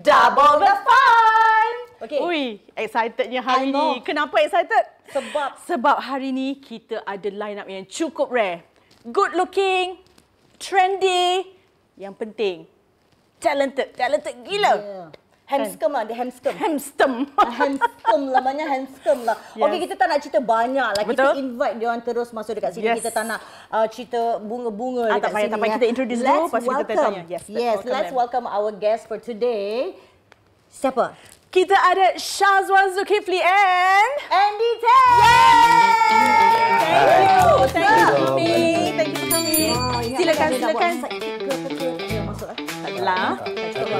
double the fun. Okay. Ui, excitednya hari ni. Kenapa excited? Sebab hari ni kita ada line up yang cukup rare. Good looking, trendy, yang penting talented gila. Yeah. Handsome lah, dia handsome. Hamstem. Handsome lah, banyak handsome lah. Yes. Okey, kita tak nak cerita banyak lah. Betul. Kita invite dia orang terus masuk dekat sini. Yes. Kita tak nak cerita bunga-bunga dekat Tak payah, sini. tak payah. Kita introduce dulu, lepas tu kita tanya. Yes, let's welcome our guest for today. Siapa? Kita ada Shazwan Zulkifli and Andy Tan! Thank you for coming. Thank you for coming. Silakan. Masuk lah. Tak adalah.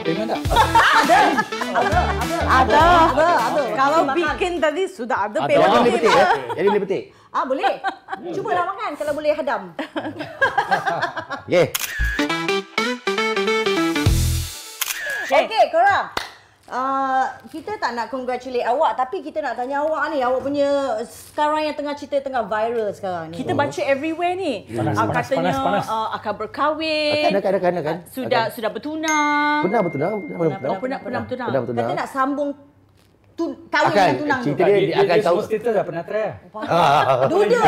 Payment tak? Ada. Kalau Makan. bikin tadi sudah ada Jadi payment. boleh petik ya? Jadi boleh petik? Boleh. Cubalah makan kalau boleh hadam. Okay. Okey, korang. Kita tak nak congratulate awak, tapi kita nak tanya awak ni, awak punya sekarang yang tengah cerita tengah viral sekarang ni. Kita baca everywhere ni. Katanya akan berkahwin. Akan. Sudah bertunang. Pernah bertunang? Pernah bertunang. Kata nak sambung kahwin dengan tunang tu. cerita dia akan tahu. Semua status dah pernah try lah. Duduk.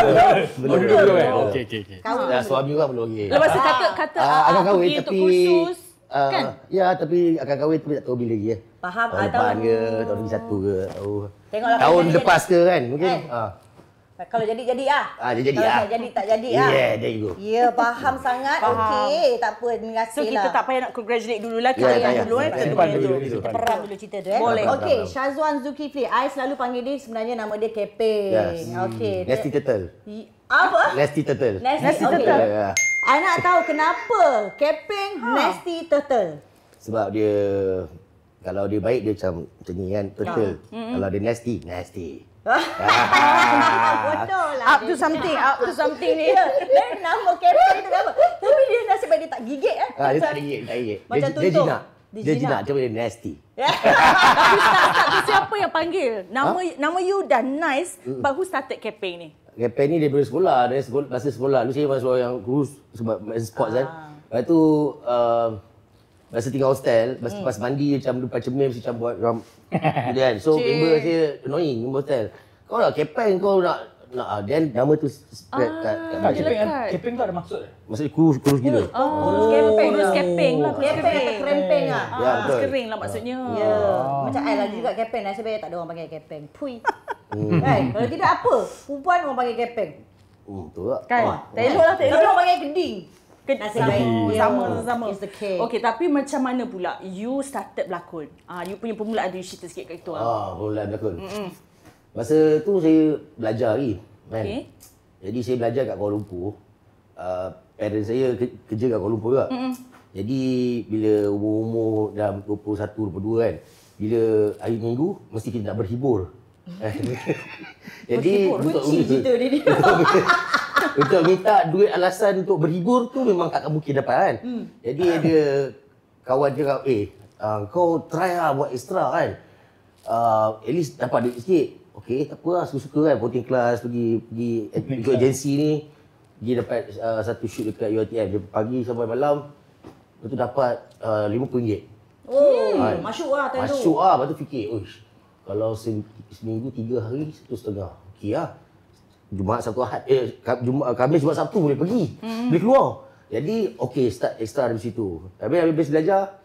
Okey. Kahwin Dah dulu. suami orang belum lagi. Lepas tu kata akan kahwin pergi untuk tapi kursus. Kan? Ya, tapi akan kahwin tapi tak tahu bila lagi ya. Faham? Tahun depan ke, tahun 21 ke, tahu. Tengoklah Tahun kalau lepas ke kan, mungkin. Kalau jadi ah. Dia jadi Kalau ah. tak jadi tak jadi ah. Yeah, there you go. Ya, faham sangat. Okey, tak apa, terima kasih So lah. kita tak payah nak congratulate dulu lah. Ya, Kita tak yang payah. dulu Kita kita pandu dulu. dulu. Kita perang dulu cerita tu Boleh. Okey, Shazwan Zulkifli. I selalu panggil dia sebenarnya nama dia Keping. Yes. Okey. Nasty turtle. Apa? Nasty turtle. Nasty Turtle. Turtle. Ya. I nak tahu kenapa Keping Nasty Turtle. Sebab dia, kalau dia baik dia macam ni kan, turtle. Kalau dia nasty. Bodoh lah. Up to something ni. Dia nama Keping tu apa? Tapi dia nasib baik dia tak gigit Dia tak gigit. Macam Dia tutup. jinak. Dia jinak, cuma dia nasty. Tapi start tu siapa yang panggil? Nama you dah nice, but who started campaign ni? Campaign ni daripada sekolah, masa sekolah. Dulu saya masuk sekolah yang kurus sebab main sports kan. Lepas tu, masa tinggal hostel, pas mandi macam lupa cermin, macam buat macam gitu kan. So member saya annoying member hostel. Kau nak campaign, kau nak then nama tu spread kat Tak, lekat. camping tu ada maksud eh? maksudnya kurus gila. Kurus campaign lah. Keping kata krempeng lah. Ya, betul. Kering lah maksudnya. Ya. Macam I lah juga Keping. Nasib baik tak ada orang panggil Keping. Pui. Kan? Kalau tidak apa? Perempuan orang panggil Keping. Betul tak? Kan? Tak elok lah, tak Kalau elok. orang panggil keding. Nasib baik. Sama. It's the cake. Okay, tapi macam mana pula you started berlakon? You punya permulaan tu, you cerita sikit kat itu. Bulan berlakon. Masa tu saya belajar lagi. Kan? Okay. Jadi saya belajar kat Kuala Lumpur. Parents saya kerja kat Kuala Lumpur juga. Jadi bila umur dah 21, 22 kan. Bila hari Minggu mesti kita nak berhibur. Jadi untuk cerita dia ni. untuk minta duit alasan untuk berhibur tu memang tak mungkin dapat kan. Jadi ada kawan cakap, kau try lah buat extra kan. At least dapat duit sikit. Okey, tak apa lah, suka-suka kan. Voting class, pergi ikut agensi ni. Pergi dapat satu shoot dekat UiTM. Dia pagi sampai malam. Lepas tu dapat RM50. Masuk lah time tu. Masuk lah. Lepas tu fikir, kalau seminggu 3 hari, 1,5. Okey lah. Jumaat, Sabtu, Ahad. Khamis, Jumaat, Sabtu boleh pergi. Boleh keluar. Jadi, okey, start extra dari situ. Habis belajar.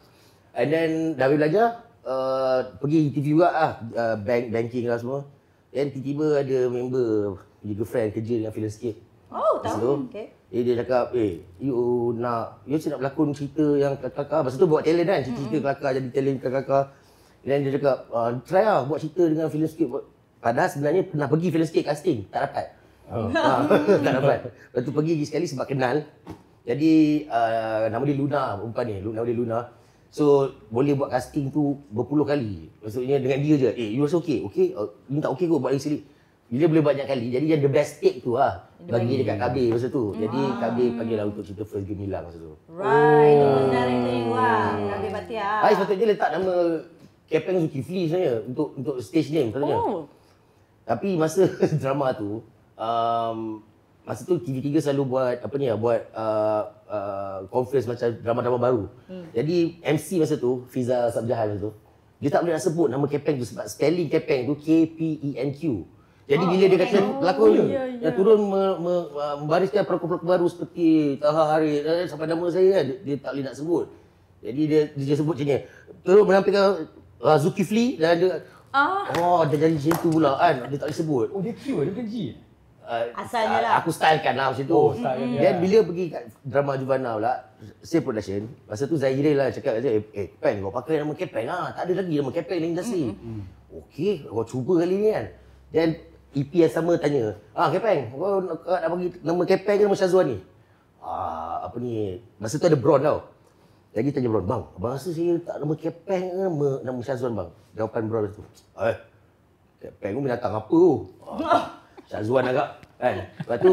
And then, dah habis belajar, pergi TV juga lah. Banking lah semua. Dan tiba-tiba ada member, girlfriend kerja dengan Filmscape. Tahu. Okay. Dia cakap, you nak berlakon cerita yang kelakar. Masa tu buat talent kan, cerita kelakar, jadi talent kelakar. Dan dia cakap, try lah buat cerita dengan Filmscape. Padahal sebenarnya pernah pergi Filmscape casting, tak dapat. Tak dapat. Lepas tu pergi sekali sebab kenal. Jadi nama dia Luna, perempuan ni. Nama dia Luna. So boleh buat casting tu berpuluh kali. Maksudnya dengan dia je. You rasa okey? Okey? Ni tak okey kot buat lagi sekali. Bila boleh banyak kali. Jadi yang the best take tu lah. Bagi dekat KB masa tu. Jadi KB panggil lah untuk cerita First Gemilang masa tu. Right. Itu benar yang tu lah. Nabi Batia. Sepatutnya letak nama Keping Zulkifli sebenarnya. Untuk stage name sepatutnya. Tapi masa drama tu, masa tu TV3 selalu buat conference macam drama-drama baru. Jadi MC masa tu, Fiza Sabjahan masa tu, dia tak boleh nak sebut nama Kepeng tu sebab spelling Kepeng tu KPENQ. Jadi bila dia kata pelakon tu, dia turun membariskan pelakon-pelakon baru seperti Taha Haris sampai nama saya kan, dia tak boleh nak sebut. Jadi dia sebut macam ni. Terus menampilkan Zulkifli dan dia dia jadi macam tu pula kan, dia tak boleh sebut. Oh, dia Q, dia bukan G. Asalnya lah. Aku stylekan lah macam tu. Dan bila pergi kat drama Juvana pula, Save Production, masa tu Zahiril lah cakap kata, Pen, kau pakai nama Kepeng lah. Tak ada lagi nama Kepeng dalam industri. Okey, kau cuba kali ni kan. Dan EP yang sama tanya, Kepeng, kau nak bagi nama Kepeng ke nama Syazwan ni? Masa tu ada Bron tau. Lagi tanya Bron, bang, abang rasa saya tak nama Kepeng ke nama Syazwan bang? Jawapan Bron tu, Kepeng tu binatang apa tu? Syazwan agak kan. Lepas tu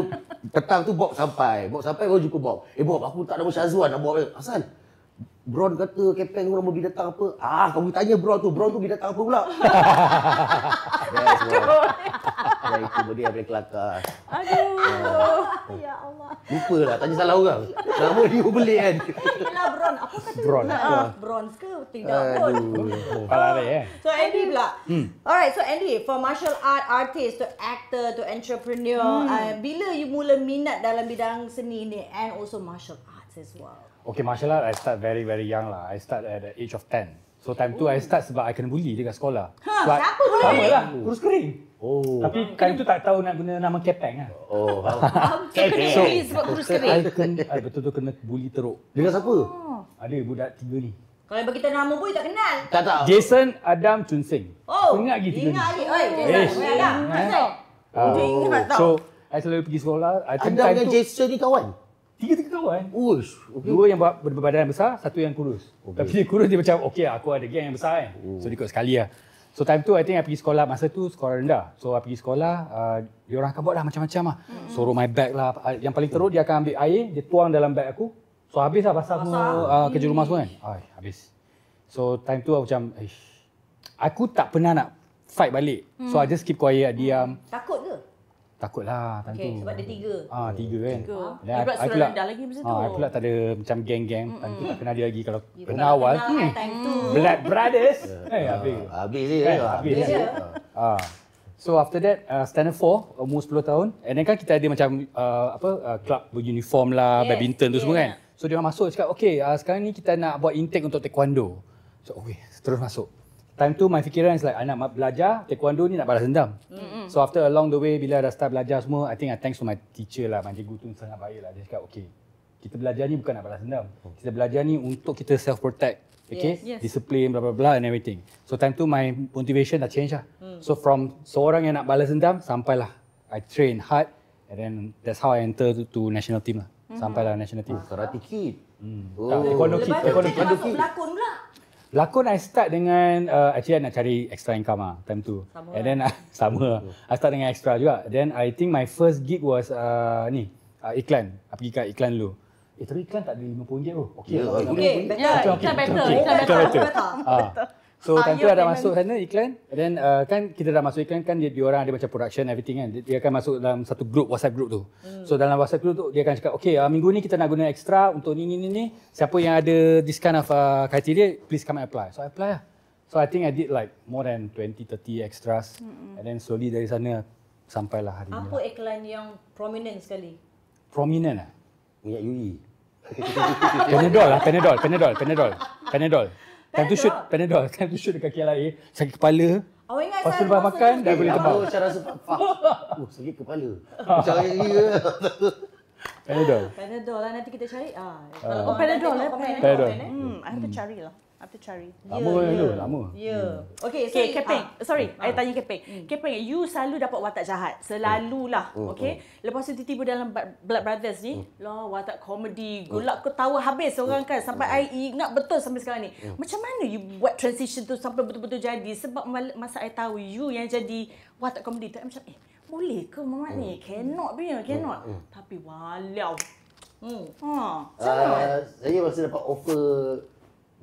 petang tu Bob sampai baru jumpa Bob. Bob, aku tak nama Syazwan, nak Bob. Asal? Bron kata Kepeng tu nama binatang apa? Kamu tanya Bron tu binatang apa pula? Dari itu dia boleh kelakar. Aduh. Ya Allah. Lupa lah, tanya salah orang. Nama dia belik kan. Yalah Bron, apa kata Bron. Bronze ke? Tidak pun. Kepala dia So Andy pula. Alright, so Andy, from martial art artist to actor to entrepreneur, bila you mula minat dalam bidang seni ni and also martial arts as well? Okay, martial art I start very very young lah. I start at the age of 10. So time tu I start sebab I kena bully dekat sekolah. Siapa bully? Sama lah, kurus kering. Tapi time tu tak tahu nak guna nama Kepeng lah. Kena bully sebab kurus kering. I betul-betul kena bully teruk. Dengan siapa? Ada budak 3 ni. Kalau bagi kita nama pun tak kenal. Tak. Jason, Adam, Chun Sing. Oh, Ingat lagi 3 ni. Ingat lagi. Oi, Jason. Ingat tau. I selalu pergi sekolah. Anda dengan Jason ni kawan? 3 kawan. Uish. Dua yang berbadan besar, satu yang kurus. Tapi dia kurus dia macam, okay aku ada geng yang besar kan. So dia ikut sekali lah. So time tu I think I pergi sekolah, masa tu sekolah rendah. So I pergi sekolah, dia orang akan buat lah macam-macam lah. Suruh my bag lah. Yang paling teruk dia akan ambil air, dia tuang dalam bag aku. So habis lah basah semua kerja rumah semua kan. Habis. So time tu aku macam, aku tak pernah nak fight balik. So I just keep quiet, diam. Takut ke? Takut lah time tu. Sebab dia 3. 3 kan. Dia pula sekolah rendah lagi masa tu. I pula tak ada macam geng-geng. Time tu tak kenal dia lagi. Kalau kenal tak awal, kenal time tu. Blood Brothers. Habis. Habis je. Habis je. So after that, standard 4, umur 10 tahun. And then kan kita ada macam club beruniform lah, badminton tu semua kan. So dia orang masuk cakap, okay sekarang ni kita nak buat intake untuk taekwondo. So okay, terus masuk. Time tu my fikiran is like, I nak belajar taekwondo ni nak balas dendam. So after along the way, bila dah start belajar semua, I think I thanks to my teacher lah, my cikgu tu sangat baik lah. Dia cakap, okay, kita belajar ni bukan nak balas dendam. Kita belajar ni untuk kita self-protect. Okay? Yes. Discipline, blah blah blah and everything. So time tu my motivation dah change lah. So from seorang yang nak balas dendam, sampailah I train hard and then that's how I enter to national team lah. Sampailah national team. Karate Kid. Taekwondo kid. Lepas tu kita masuk pelakon pula. Lakon I start dengan actually I nak cari extra income lah time tu. And then sama. I start dengan extra juga. Then I think my first gig was iklan. I pergi kat iklan dulu. Tapi iklan tak ada RM50 bro. Okey. Iklan better. So time tu dah masuk sana iklan. And then kan kita dah masuk iklan kan dia orang ada macam production everything kan. Dia akan masuk dalam satu group, WhatsApp group tu. So dalam WhatsApp group tu dia akan cakap, okay minggu ni kita nak guna extra untuk ni. Siapa yang ada this kind of criteria, please come and apply. So I apply lah. So I think I did like more than 20-30 extras. And then slowly dari sana sampailah hari ni. Apa iklan yang prominent sekali? Prominent lah. Minyak Yui. Panadol. Time tu shoot Panadol. Time tu shoot dekat KLIA. Sakit kepala. Awak ingat Lepas tu lepas makan dah boleh tebak. Macam rasa sakit kepala. Macam dia. Panadol lah, nanti kita cari. Oh, Panadol lah. Panadol. I have to cari lah. I have to cari. Lama. Ya. Okay, so Kepeng. Sorry, I tanya Kepeng. Kepeng, you selalu dapat watak jahat. Selalulah. Okay. Lepas tu tiba-tiba dalam Blood Brothers ni, lah watak komedi, gelak ketawa habis orang kan. Sampai I ingat betul sampai sekarang ni. Macam mana you buat transition tu sampai betul-betul jadi? Sebab masa I tahu you yang jadi watak komedi tu, I macam boleh ke Mamat ni? Cannot. Tapi walau. Saya masa dapat offer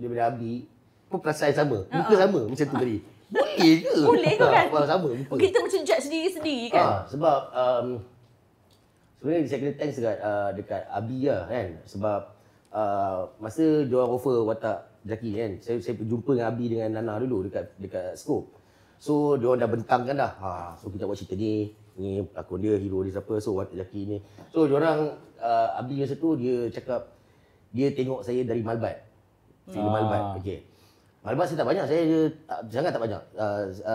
daripada Abi, pun perasaan sama. Muka sama macam tu tadi. Boleh ke? Boleh ke kan? Sama muka. Kita macam judge sendiri-sendiri kan? Sebab sebenarnya saya kena thanks dekat Abi lah kan. Sebab masa diorang offer watak Jaki kan, saya berjumpa dengan Abi dengan Nana dulu dekat Scope. So diorang dah bentangkan dah. So kita buat cerita ni pelakon dia, hero dia siapa, so watak Jaki ni. So diorang Abi masa tu dia cakap dia tengok saya dari Malbat. Film Malbat. Okey. Malbat saya tak banyak, saya sangat tak banyak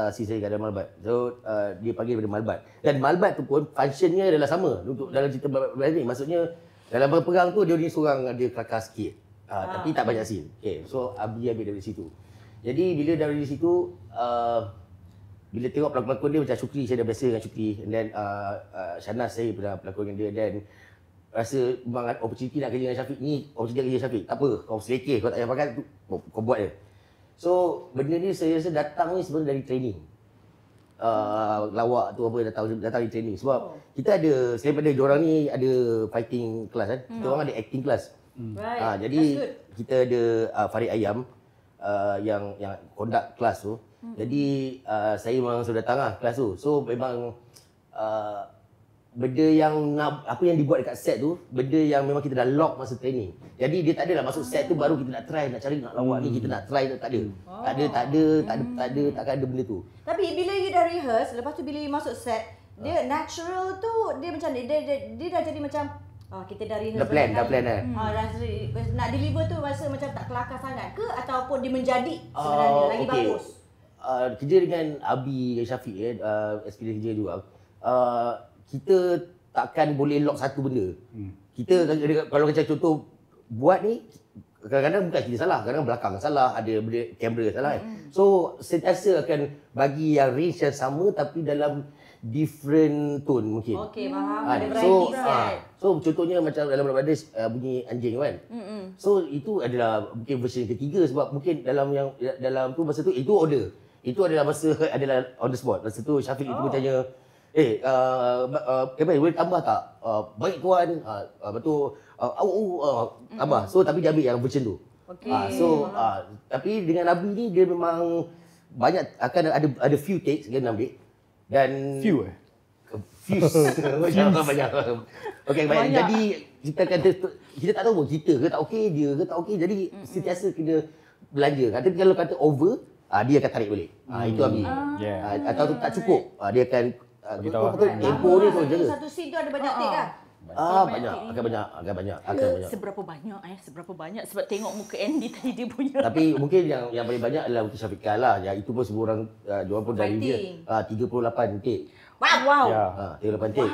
saya kat dalam Malbat. So dia panggil daripada Malbat. Dan Malbat tu pun functionnya adalah sama untuk dalam cerita Malbat ni. Maksudnya dalam perang tu dia ni seorang dia kelakar sikit. Tapi tak banyak scene. Okay, so Abi ambil dari situ. Jadi bila dari situ bila tengok pelakon-pelakon dia macam Syukri, saya dah biasa dengan Syukri. And then Shanas saya pernah pelakon dengan dia. Dan rasa memang opportunity nak kerja dengan Syafiq ni, opportunity nak kerja dengan Syafiq. Tak apa, kau selekeh, kau tak payah pakai, kau buat je. So benda ni saya rasa datang ni sebenarnya dari training. Lawak tu apa datang dari training. Sebab kita ada, selain pada diorang ni ada fighting class kan. Kita orang ada acting class. Right. Jadi kita ada Farid Ayam yang conduct kelas tu. Jadi saya memang sudah datang lah kelas tu. So memang benda yang apa yang dibuat dekat set tu, benda yang memang kita dah lock masa training. Jadi dia tak adalah masuk set tu baru kita nak try, nak cari nak lawak ni, kita nak try, tak ada. Takkan ada benda tu. Tapi bila you dah rehearse, lepas tu bila you masuk set, dia natural tu dia macam dia dah jadi macam kita dah rehearse Dah plan kan. Nak deliver tu rasa macam tak kelakar sangat ke ataupun dia menjadi sebenarnya lagi bagus? Kerja dengan Abi Syafiq experience kerja juga. Kita takkan boleh lock satu benda. Kita kalau macam contoh buat ni kadang-kadang bukan kita salah, kadang-kadang belakang salah, ada benda kamera salah kan. So sentiasa akan bagi yang range yang sama tapi dalam different tone mungkin. Okey, faham. Ada variety kan. So contohnya macam dalam Black Brothers bunyi anjing kan. So itu adalah mungkin version ketiga sebab mungkin dalam tu masa tu itu order. Itu adalah masa adalah on the spot. Masa tu Syafiq itu bertanya, boleh tambah tak? Baik tuan. Lepas tu tambah. So tapi dia ambil yang version tu. Okey. Tapi dengan Abi ni dia memang banyak akan ada few takes dia ambil. Dan Few banyak. Okey, baik. Jadi kita tak tahu pun kita ke tak okey, dia ke tak okey. Jadi sentiasa kena belanja. Tapi kalau kata over, dia akan tarik balik. Itu Abi. Atau tak cukup, dia akan tempo ni tu jaga. Satu scene tu ada banyak take kan? Akan banyak. Seberapa banyak sebab tengok muka Andy tadi dia punya. Tapi mungkin yang paling banyak adalah untuk Syafiqah lah. Yang itu pun semua orang jual pun dari dia. 38 take. Wow. 38 take.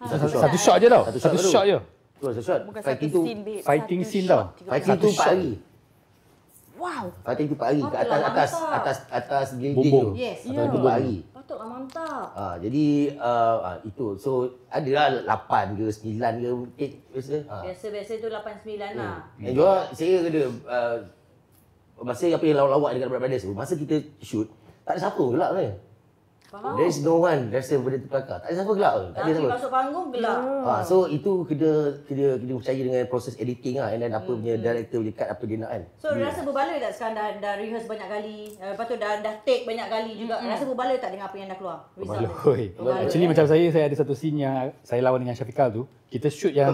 Satu shot je tau. Satu shot je. Satu shot. Bukan Fighting satu tu. scene, babe. Fighting Satu scene shot, tau. 30 Fighting tu 4 hari. Wow. Fighting tu 4 hari. Ke atas building Bumbung. tu. Yes. Atas tu 4 hari. Patutlah mantap. Jadi itu. So adalah 8 ke 9 ke take biasa. Biasa tu 8-9 lah. Dan juga saya kena masa apa yang lawak-lawak dekat Black Brothers tu, masa kita shoot tak ada siapa gelak kan. Faham? There is no one rasa benda tu kelakar. Tak ada siapa gelak pun. Tak ada Tapi siapa. masuk panggung gelap. So itu kena percaya dengan proses editing lah. And then apa punya director punya cut apa dia nak kan. So rasa berbaloi tak sekarang dah rehearse banyak kali, lepas tu dah take banyak kali juga. Rasa berbaloi tak dengan apa yang dah keluar? Berbaloi. Actually macam saya ada satu scene yang saya lawan dengan Syafiqah tu. Kita shoot yang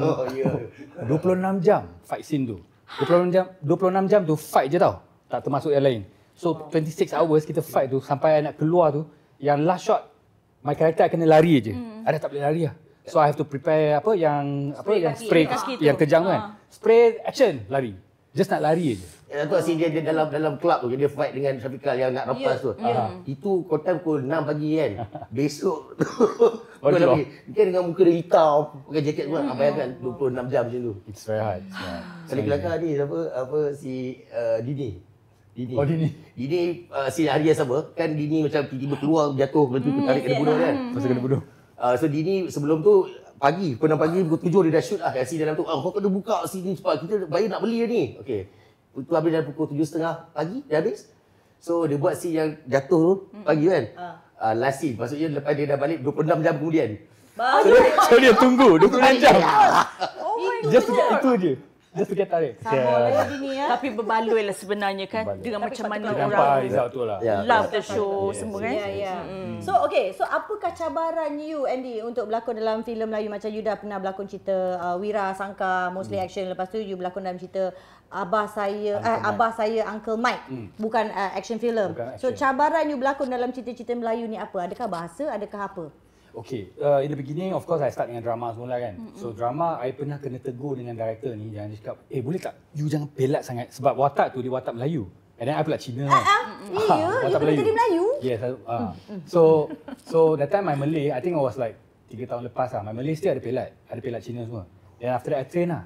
26 jam fight scene tu. 26 jam tu fight je tau. Tak termasuk yang lain. So 26 hours kita fight tu sampai nak keluar tu, yang last shot my character kena lari je. Ada tak boleh lari lah. So I have to prepare yang spray yang kejang kan. Spray action lari. Just nak lari je. Tu scene dia dalam club tu, dia fight dengan Syafiqah yang nak rampas tu. Itu pukul 6 pagi kan. Besok pukul lebih. Dia dengan muka dia hitam, pakai jaket pun. Bayangkan 26 jam macam tu. It's very hard. Kali kelakar ni si Dini. Oh Dini. Dini si hari yang sama kan, Dini macam tiba-tiba keluar jatuh, lepas tu tarik kena bunuh kan. Masa kena bunuh. So Dini sebelum tu pukul 6 pagi, pukul 7 dia dah shoot lah. Si dalam tu, kau kena buka sini cepat, kita bayar nak beli ni. Okey. Itu habis dalam pukul 7.30 pagi, dah habis. So dia buat scene yang jatuh tu pagi kan. Last scene, maksudnya lepas dia dah balik 26 jam kemudian. So dia tunggu 26 jam. Oh my Just itu je. Just to get tarik. Sama lagi ni ya. Tapi berbaloi lah sebenarnya kan dengan macam mana Nampak orang result tu lah. Ya. love the show Yes. semua kan. Ya, ya. So, okay. So, apakah cabaran you, Andy, untuk berlakon dalam filem Melayu? Macam you dah pernah berlakon cerita Wira Sangka, mostly action. Lepas tu, you berlakon dalam cerita Abah saya Uncle Mike. Bukan action filem. Bukan So, action. cabaran you berlakon dalam cerita-cerita Melayu ni apa? Adakah bahasa? Adakah apa? Okay, in the beginning of course I start dengan drama semula kan. So drama I pernah kena tegur dengan director ni, jangan cakap, boleh tak you jangan pelat sangat sebab watak tu dia watak Melayu. And then I pula Cina kan. Ya, you pernah jadi Melayu? Yes. So that time my Malay, I think it was like 3 tahun lepas lah. My Malay still ada pelat Cina semua. Then after that I train lah.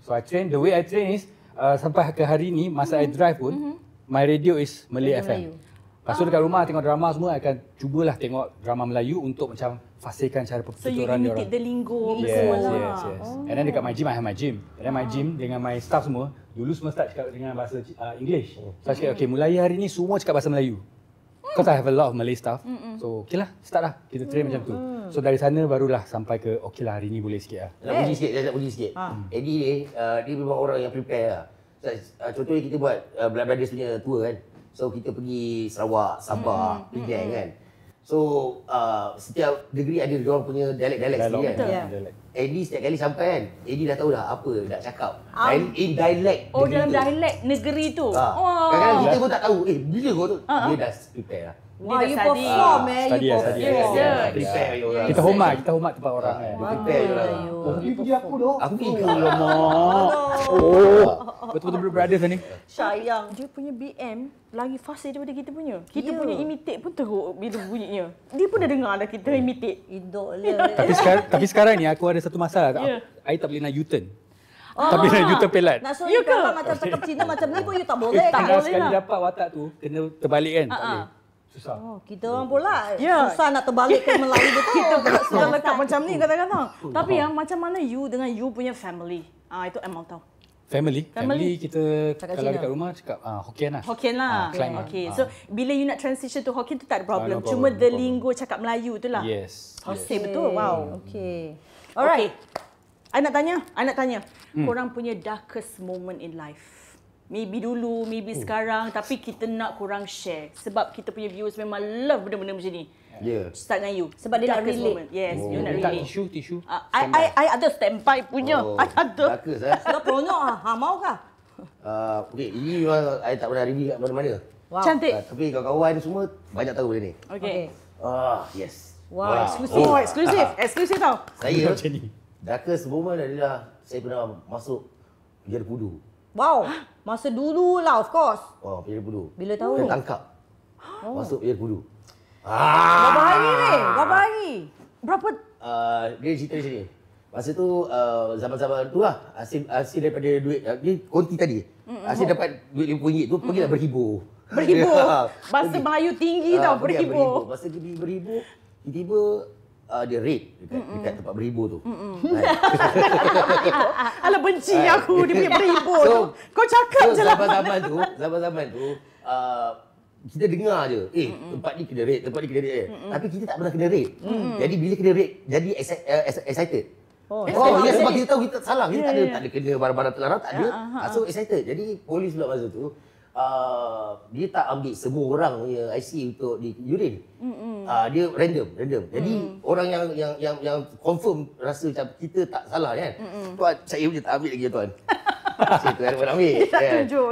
So I train, the way I train is sampai ke hari ni masa I drive pun my radio is Malay FM. Melayu. Lepas tu dekat rumah tengok drama semua, I akan cubalah tengok drama Melayu untuk macam fasihkan cara So you pertuturan dia imitate orang. the lingo Yes, semua lah. yes. And then dekat my gym, I have my gym. And then my gym dengan my staff semua, dulu semua start cakap dengan bahasa English. So I cakap, okay, mulai hari ni semua cakap bahasa Melayu. Because I have a lot of Malay staff. So okay lah, start lah. Kita train macam tu. So dari sana barulah sampai ke, okay lah hari ni boleh sikit lah. Nak puji sikit, saya nak puji sikit. Eddie ni, dia memang orang yang prepare lah. Contohnya kita buat Blood Brothers punya tour kan. So kita pergi Sarawak, Sabah, Penang kan. So setiap negeri ada diorang punya dialek-dialek sendiri kan. Dialek. Eddie setiap kali sampai kan, Eddie dah tahu dah apa nak cakap. In dialect. Oh, negeri dalam tu. dialek negeri tu. Kadang-kadang kita pun tak tahu, bila kau tu. Dia dah prepare lah. Wah, dah you study. perform Study you lah, perform. study. Yes. Prepare orang. Kita hormat tempat orang kan. Dia prepare orang. Dia puji aku doh. Aku pergi. Betul-betul brothers ni. Sayang. Dia punya BM lagi fasih daripada kita punya. Kita punya imitate pun teruk bila bunyinya. Dia pun dah dengar dah kita imitate. Idol Tapi sekarang ni aku ada satu masalah. Ya. I tak boleh nak U-turn. Tak boleh nak U-turn pelat. Nak suruh Ya you ke? macam cakap Cina macam ni pun you tak boleh. Tak Kalau boleh sekali lah. dapat watak tu, kena terbalik kan? Tak boleh. Susah. Oh, kita orang pula Ya. susah nak terbalikkan Melayu betul. Kita pula sudah lekat macam ni kadang-kadang. Tapi macam mana you dengan you punya family? Itu I mau tahu. Family kita Cakap kalau Cina. dekat rumah cakap Hokkien lah. Hokkien lah. Slang lah. Okay. So bila you nak transition to Hokkien tu tak ada problem. No problem, Cuma no the problem. lingo cakap Melayu tu lah. Yes. Fasih betul. Wow. Okay. Alright. I nak tanya. Korang punya darkest moment in life. Maybe dulu, maybe sekarang, tapi kita nak korang share sebab kita punya viewers memang love benda-benda macam ni. Ya. Start dengan you. Sebab dia nak Darkest relate. moment. Yes, you nak Minta relate. tisu. I ada standby punya. I ada. Bagus Sudah peronok ah. Mau kah? Okay, ini memang I tak pernah review kat mana-mana. Wow. Cantik. Tapi kawan-kawan semua banyak tahu benda ni. Okay. Yes. Wow, Eksklusif. Oh, eksklusif. Eksklusif tau. Saya, Macam ni. darkest moment adalah saya pernah masuk penjara Pudu. Wow. Masa dulu lah of course. Penjara Pudu. Bila tahu? Kena tangkap. Masuk penjara Pudu. Berapa hari ni? Berapa hari? Berapa? Dia cerita di sini. Masa tu zaman-zaman tu lah hasil daripada duit dia konti tadi. Hasil dapat duit RM50 tu pergilah berhibur. Berhibur. Bahasa Pergi. Melayu tinggi tau, Pergi berhibur. Masa pergi berhibur, tiba-tiba dia raid dekat tempat berhibur tu. Alah benci aku dia punya berhibur tu. Kau cakap je lah. Zaman-zaman tu kita dengar je, tempat ni kena raid, tempat ni kena raid. Tapi kita tak pernah kena raid. Jadi bila kena raid, jadi excited. Ya sebab kita tahu kita salah, kita tak ada kena barang-barang terlarang, tak ada. So excited. Jadi polis pula masa tu dia tak ambil semua orang punya IC untuk di urine. Dia random. Jadi orang yang confirm rasa macam kita tak salah kan. Tuan, saya punya tak ambil lagi tuan. Saya tu ada ambil. Tak tunjuk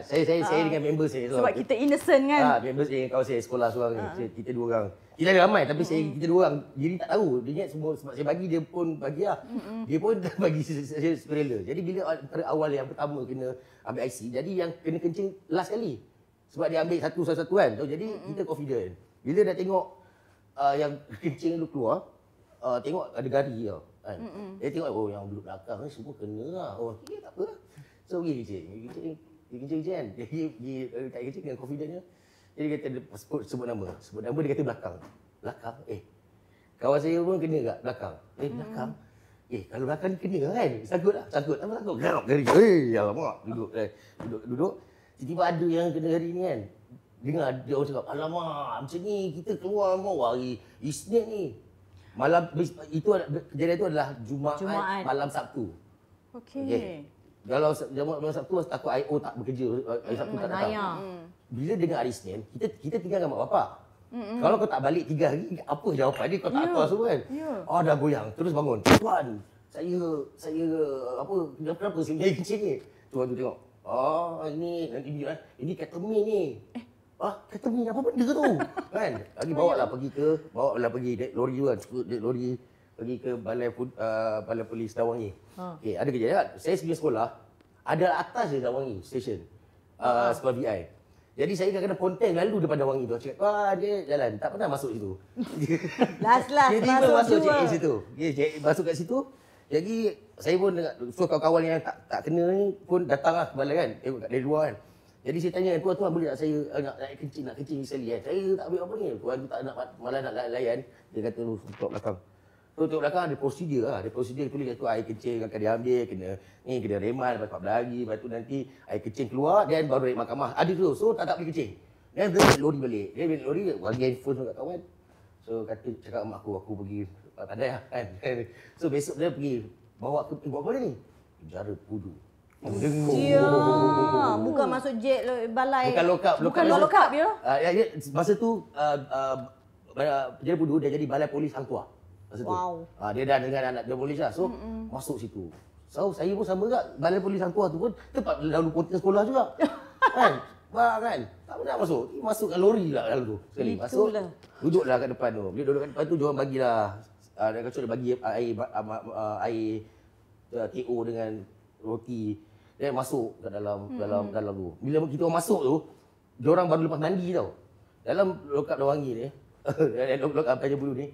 Saya dengan member saya tu. Sebab kita innocent kan. Member saya kawan saya sekolah seorang ni. Kita dua orang. Kita ada ramai tapi kita dua orang. Jadi tak tahu. Dia ingat semua sebab saya bagi dia pun bagi lah. Dia pun bagi saya sukarela. Jadi bila awal yang pertama kena ambil IC, jadi yang kena kencing last kali. Sebab dia ambil satu-satu kan. So, jadi kita confident. Bila dah tengok yang kencing tu keluar, tengok ada gari tau. Kan? Dia tengok yang duduk belakang ni semua kena lah. Okay, tak apa lah. So pergi kencing kan. Dia tak kencing dengan confidentnya. Jadi dia kata sebut nama dia kata belakang. Kawan saya pun kena kat belakang. Belakang? Kalau belakang ni kena kan? Sangkut lah. Sangkut. Gerak dari. Alamak. Duduk. Tiba-tiba ada yang kena hari ni kan. Dengar dia orang cakap, alamak macam ni kita keluar mau hari Isnin ni. Malam itu kejadian itu adalah Jumaat. Malam Sabtu. Okey. Kalau malam Sabtu takut IO tak bekerja, hari Sabtu tak datang. Bila dengar hari Isnin, kita tinggal dengan mak bapak. Kalau kau tak balik 3 hari, apa jawapan dia? Kau tak tahu semua kan? Dah goyang, terus bangun. Tuan, saya apa, kenapa saya jadi kencing ni? Tuan tu tengok. Ini ketamine ni. Ketamine apa benda tu? Kan? Lagi bawa pergi naik lori tu kan. Naik lori pergi ke balai polis Dawangi. Okey, ada kejadian. Saya sebelum sekolah ada atas je Dawangi station. Sekolah VI. Jadi saya kadang-kadang ponteng lalu depan Dawangi tu. Cakap, dia jalan. Tak pernah masuk situ. Last Dia masuk check-in situ. Masuk kat situ. Jadi saya pun so kawan-kawan yang tak kena ni pun datanglah ke balai kan. Tengok kat dari luar kan. Jadi saya tanya, tuan boleh tak saya nak kencing sekali kan. Saya tak ambil apa ni. Tuan tu tak nak malah nak layan. Dia kata lu tengok belakang. So tengok belakang ada prosedur lah. Ada prosedur tulis kat tu air kencing akan diambil, kena reman, lepas 14 hari, lepas tu nanti air kencing keluar dan baru naik mahkamah. Ada tu. So tak boleh kencing. Dan dia naik lori balik. Dia naik lori, bagi handphone kat kawan. So cakap mak aku pergi pandai lah kan. So besok dia pergi bawa apa ni? Penjara Pudu. Bukan masuk jet balai. Bukan lock up ya? Masa tu Penjara Pudu dia jadi balai polis Hang Tuah. Masa tu. Dia dah dengan anak dia polis lah. So masuk situ. So saya pun sama juga balai polis Hang Tuah tu pun tempat lalu ponteng sekolah juga. Kan? Kan? Tak pernah masuk. Masuk kat lori lah dalam tu. Sekali masuk. Duduklah kat depan tu. Bila duduk kat depan tu diorang bagilah dia bagi air TO dengan roti. Dia masuk kat dalam tu. Bila kita masuk tu, diorang baru lepas mandi tau. Dalam lokap Dawangi ni, lokap Penjara Pudu ni,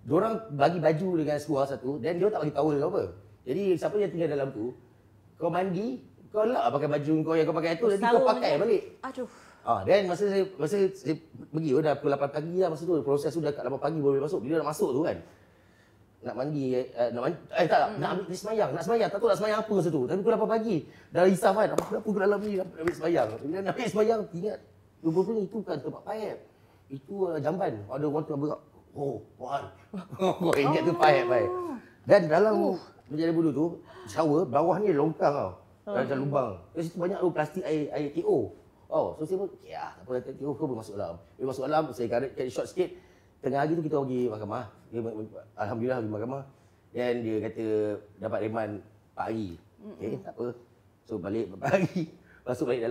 diorang bagi baju dengan seluar satu dan dia tak bagi towel ke apa. Jadi siapa yang tinggal dalam tu, kau mandi, kau lah pakai baju kau yang kau pakai tu, nanti kau pakai balik. Aduh. Dan masa saya pergi dah pukul 8 pagi lah masa tu. Proses tu dah kat 8 pagi boleh masuk. Bila nak masuk tu kan, nak mandi, nak ambil semayang. Nak semayang, tak tahu nak semayang apa masa tu. Tapi pukul 8 pagi, dah risau kan, apa ke dalam ni, nak ambil semayang. Bila nak ambil semayang, ingat, rupanya itu bukan tempat payap. Itu jamban. Ada orang tu berak. Puan. Kau ingat tu payap. Dan dalam Penjara Pudu tu, shower, bawah ni longkang tau. Dalam lubang. Di situ banyak plastik air TO. So saya pun, tak apa, TO kau boleh masuk dalam. Bila masuk dalam, saya cari short sikit. Tengah hari tu kita pergi mahkamah. Alhamdulillah pergi mahkamah. Dan dia kata dapat reman 4 hari. Tak apa. So balik 4 hari. Masuk balik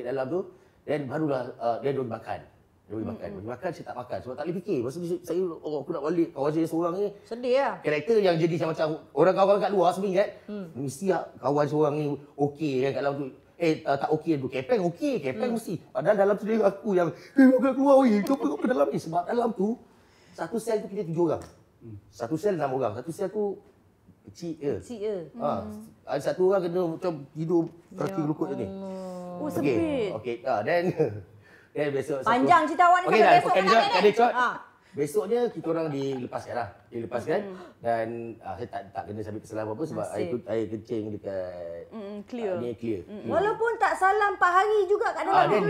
dalam tu. Dan barulah dia duduk makan. Makan saya tak makan sebab tak boleh fikir. Masa tu saya aku nak balik kawan saya seorang ni. Sedih lah. Karakter yang jadi macam orang kawan kat luar sebenarnya kan. Mesti kawan seorang ni okey kan kat dalam tu. Tak okey tu. Kepeng okey, kepeng mesti. Padahal dalam tu dia aku yang aku keluar weh. Kau ke dalam ni sebab dalam tu satu sel tu kita 7 orang. Satu sel 6 orang. Satu sel tu kecil je. Ada satu orang kena macam tidur kaki lukut je ni. Sempit. Okey. Dan besok panjang cerita awak ni sampai besok kan nak besoknya kita orang dilepaskan lah. Dan saya tak kena sampai kesalahan apa-apa sebab air kencing dekat clear. Clear. Walaupun tak salah 4 hari juga kat dalam tu.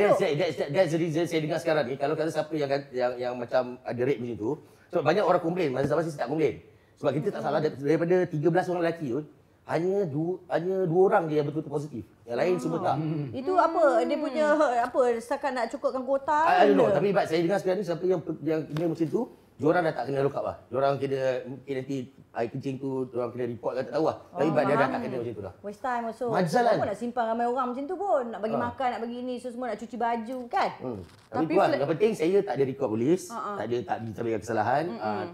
That's the reason saya dengar sekarang ni. Kalau kata siapa yang macam ada rape macam tu, sebab banyak orang komplain. Masa zaman saya tak komplain. Sebab kita tak salah daripada 13 orang lelaki tu, hanya 2 orang je yang betul-betul positif. Yang lain semua tak. Itu apa? Dia punya apa? Setakat nak cukupkan kuota? I don't know. Tapi saya dengar sekarang ni siapa yang kena macam tu, diorang dah tak kena lock up lah. Diorang kena mungkin nanti air kencing tu diorang kena report kan tak tahu lah. Tapi dia dah tak kena macam tu dah. Waste time also. Majalan. Apa nak simpan ramai orang macam tu pun. Nak bagi makan, nak bagi ni, semua nak cuci baju kan. Tapi puan, yang penting saya tak ada rekod polis, tak ada kesalahan